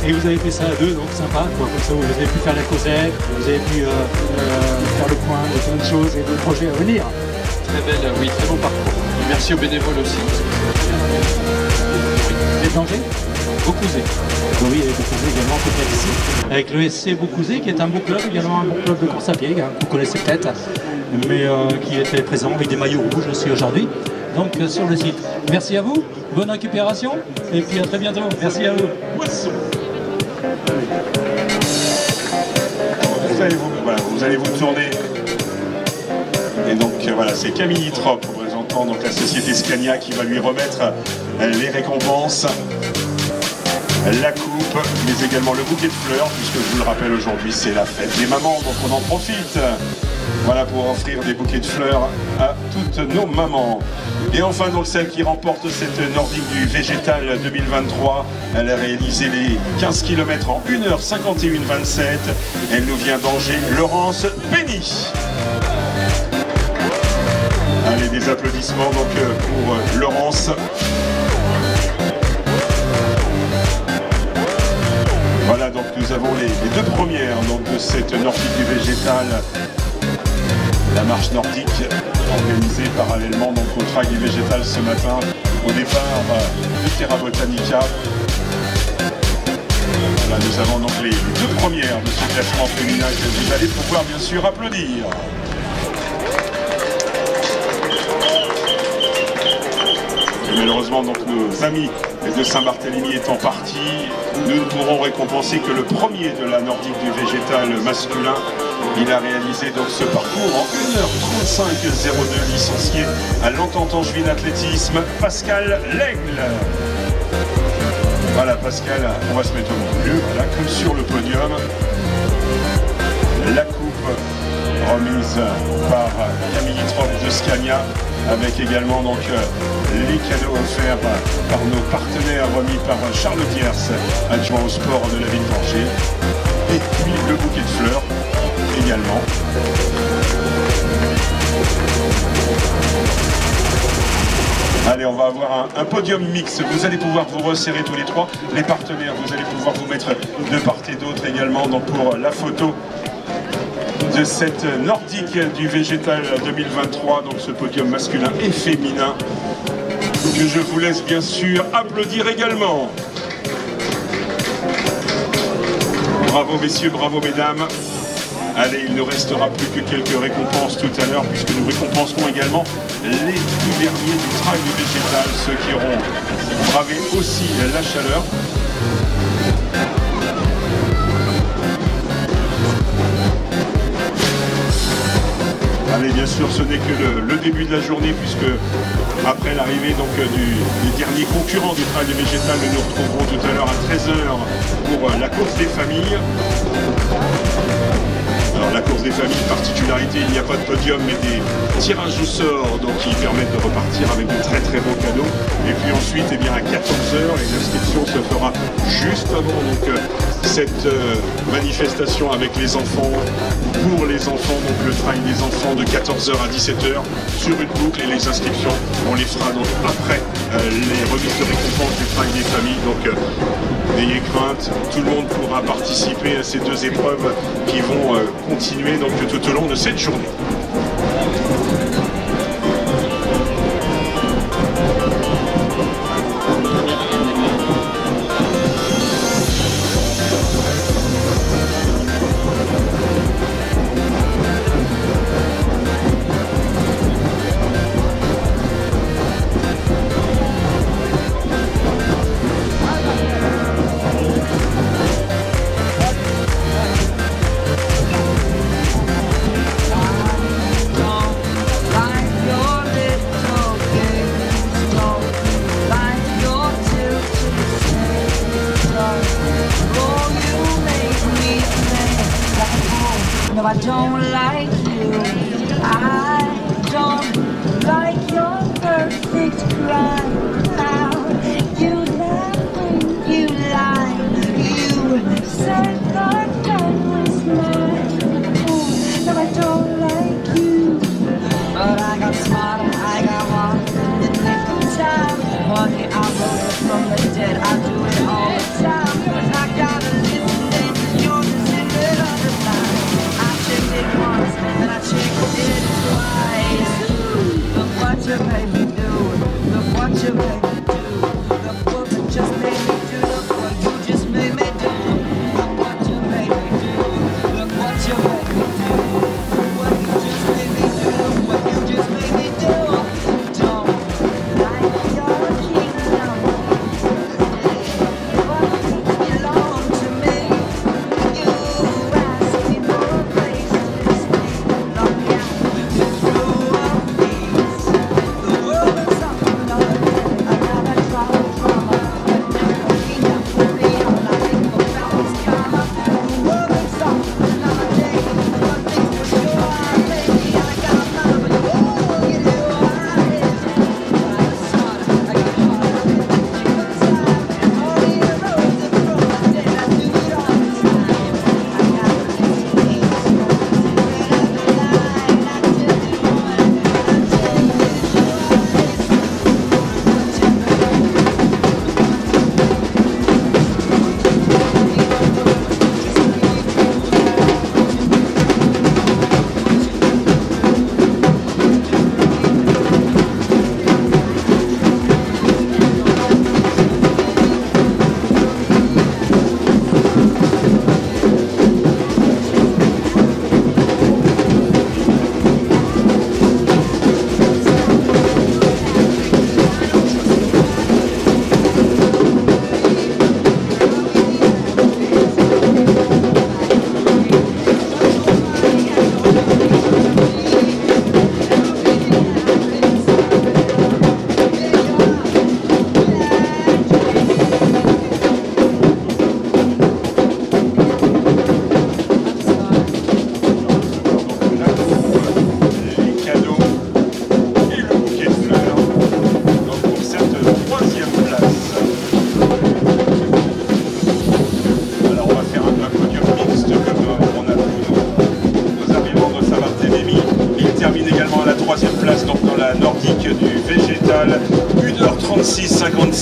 et vous avez fait ça à deux, donc sympa, quoi. Comme ça, vous avez pu faire la causette, vous avez pu faire le point de plein de choses et de projets à venir. Très belle, oui, très bon parcours. Et merci aux bénévoles aussi. Vous êtes d'Angers? Beaucouzé. Oui, et Beaucouzé également, peut-être ici, avec le SC Beaucouzé, qui est un beau club, également un bon club de course à pied, hein, que vous connaissez peut-être, mais qui était présent avec des maillots rouges aussi aujourd'hui, donc sur le site. Merci à vous, bonne récupération, et puis à très bientôt. Merci à vous. Vous allez vous tourner. Et donc voilà, c'est Camille Trop, représentant donc la société Scania, qui va lui remettre les récompenses. La coupe, mais également le bouquet de fleurs, puisque je vous le rappelle, aujourd'hui c'est la fête des mamans, donc on en profite. Voilà, pour offrir des bouquets de fleurs à toutes nos mamans. Et enfin, donc celle qui remporte cette Nordique du Végétal 2023, elle a réalisé les 15 km en 1h51,27. Elle nous vient d'Angers, Laurence Penny. Allez, des applaudissements donc pour Laurence. Voilà, donc nous avons les deux premières donc, de cette Nordique du Végétal, la marche nordique organisée parallèlement donc, au trail du Végétal ce matin, au départ de Terra Botanica. Voilà, nous avons donc les deux premières de ce classement féminin que vous allez pouvoir bien sûr applaudir. Et malheureusement, donc, nos amis de Saint-Barthélemy étant partis, nous ne pourrons récompenser que le premier de la Nordique du Végétal masculin. Il a réalisé donc ce parcours en 1h35,02, licencié à l'Entente Angevine Athlétisme, Pascal Laigle. Voilà, Pascal, on va se mettre au milieu, voilà, comme sur le podium. La coupe remise par Camille Trop de Scania, avec également donc les cadeaux offerts par nos partenaires, remis par Charles Thiers, adjoint au sport de la ville d'Angers, et puis le bouquet de fleurs également. Allez, on va avoir un podium mix. Vous allez pouvoir vous resserrer tous les trois. Les partenaires, vous allez pouvoir vous mettre de part et d'autre également donc pour la photo de cette nordique du végétal 2023, donc ce podium masculin et féminin, que je vous laisse bien sûr applaudir également. Bravo messieurs, bravo mesdames. Allez, il ne restera plus que quelques récompenses tout à l'heure, puisque nous récompenserons également les prix derniers du trail du végétal, ceux qui auront bravé aussi la chaleur. Allez, bien sûr, ce n'est que le début de la journée, puisque après l'arrivée donc du dernier concurrent du trail du végétal, nous nous retrouverons tout à l'heure à 13 h pour la course des familles. Alors la course des familles, particularité, il n'y a pas de podium mais des tirages au sort, donc qui permettent de repartir avec de très très beaux cadeaux. Et puis ensuite, eh bien, à 14 h, et l'inscription se fera juste avant donc, cette manifestation avec les enfants, pour les enfants, donc le trail des enfants de 14 h à 17 h sur une boucle, et les inscriptions, on les fera donc après les remises de récompense du trail des familles. Donc n'ayez crainte, tout le monde pourra participer à ces deux épreuves qui vont continuer donc tout au long de cette journée. No, I don't like you. I don't like your perfect cry. You laugh when you lie. You said that time was mine. No, I don't like you. But I got smarter, I got wiser in the nick of time. Honey, I wrote it from the dead. I do it all the time. Cause I gotta listen, then you're the secret of the line. I checked it once, and I checked it twice.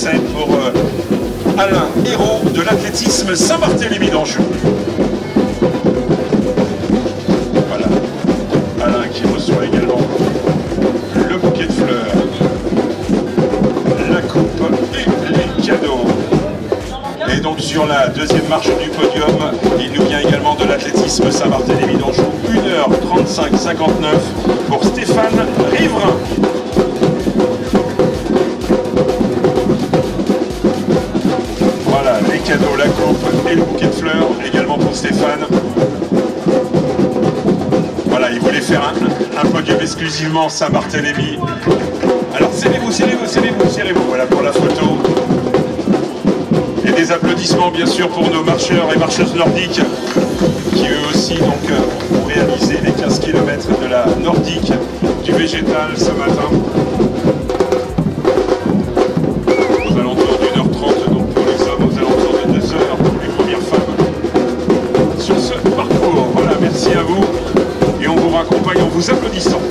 scène pour Alain, héros de l'athlétisme Saint-Barthélemy d'Anjou. Voilà, Alain qui reçoit également le bouquet de fleurs, la coupe et les cadeaux. Et donc sur la deuxième marche du podium, il nous vient également de l'athlétisme Saint-Barthélemy d'Anjou, 1h35,59 pour Stéphane Riverain. Voilà, les cadeaux, la coupe et le bouquet de fleurs, également pour Stéphane. Voilà, il voulait faire un podium exclusivement Saint-Barthélemy. Alors serrez-vous, serrez-vous, serrez-vous, serrez-vous, voilà pour la photo. Et des applaudissements bien sûr pour nos marcheurs et marcheuses nordiques qui eux aussi donc ont réalisé les 15 km de la nordique du végétal ce matin. Aux alentours d'1h30 donc pour les hommes, aux alentours de 2h pour les premières femmes sur ce parcours. Voilà, merci à vous et on vous raccompagne en vous applaudissant.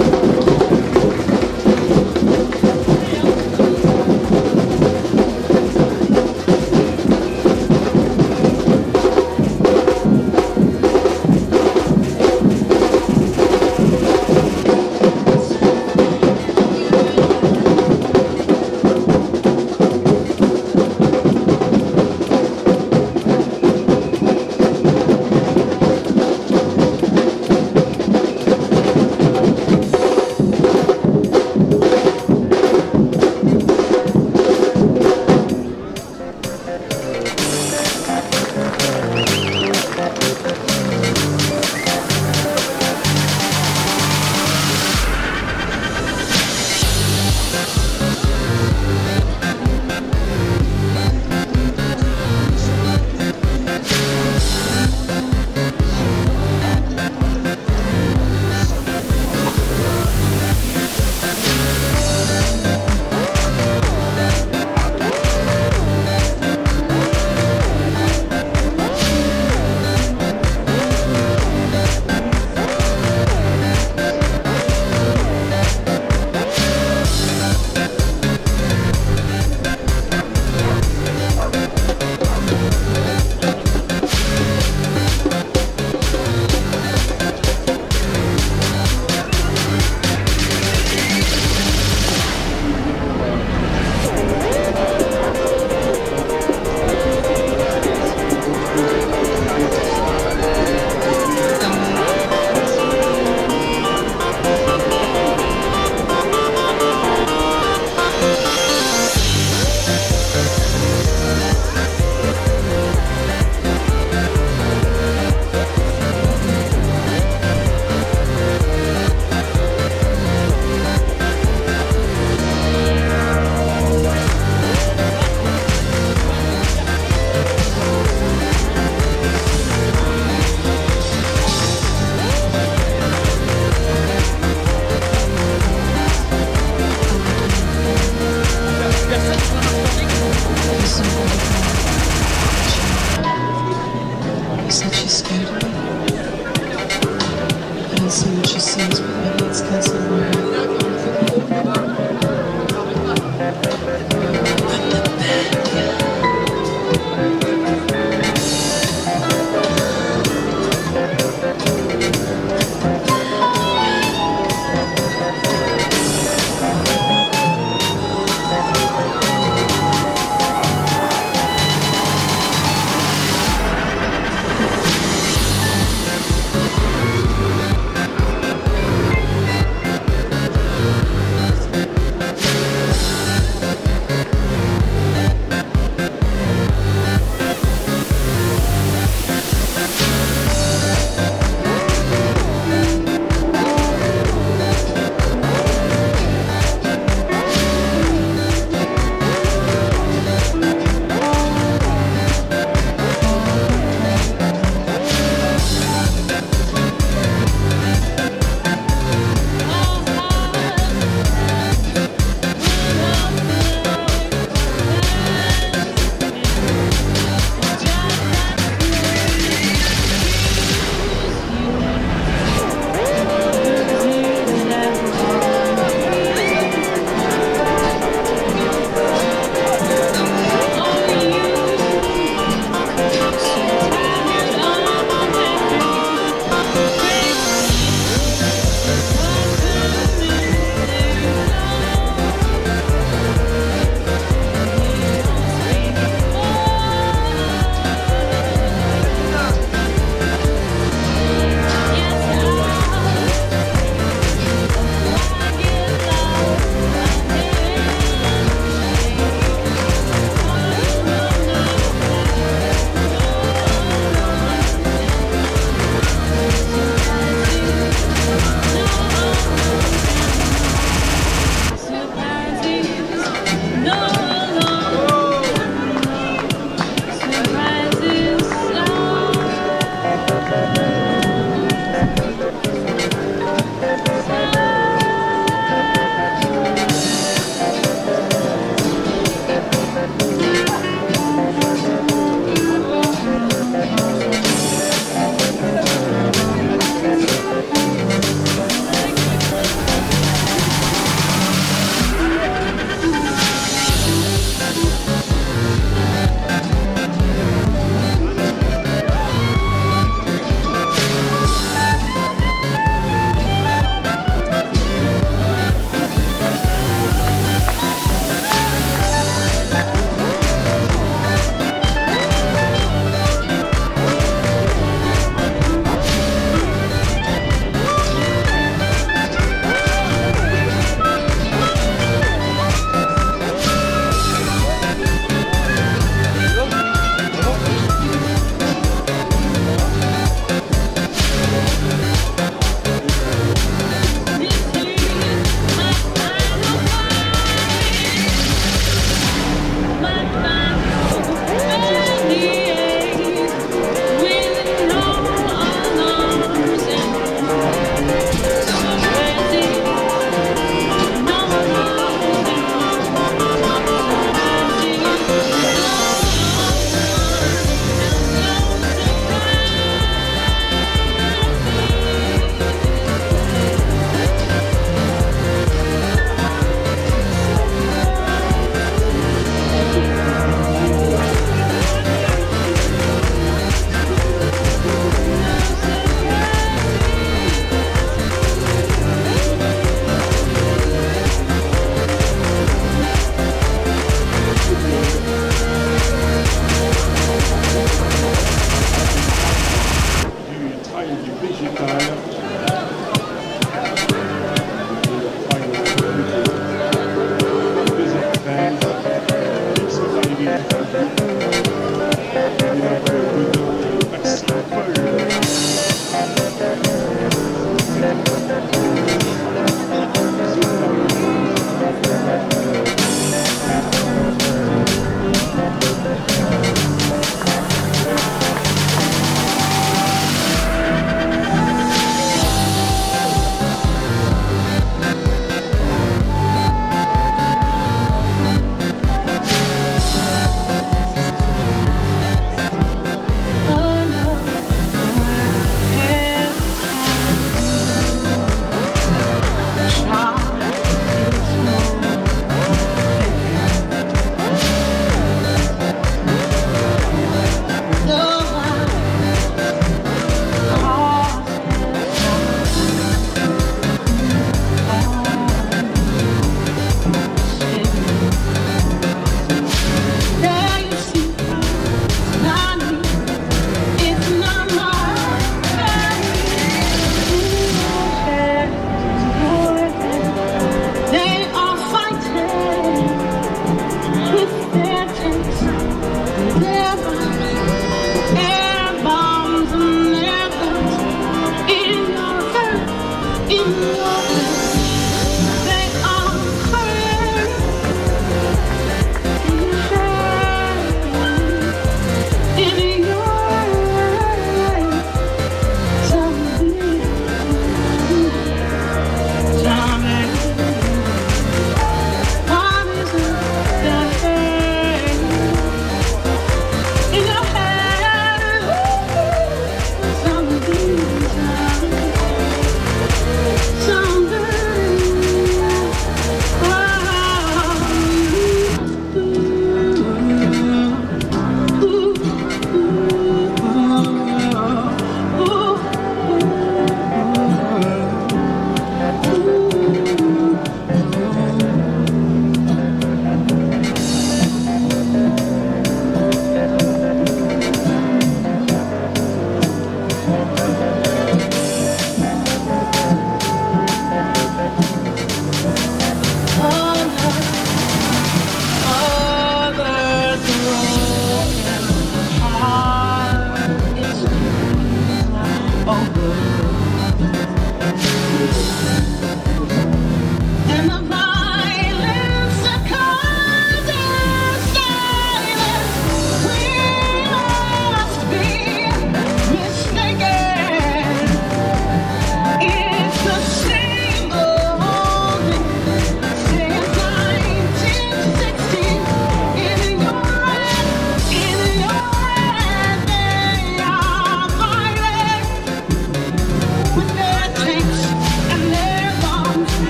Thank you.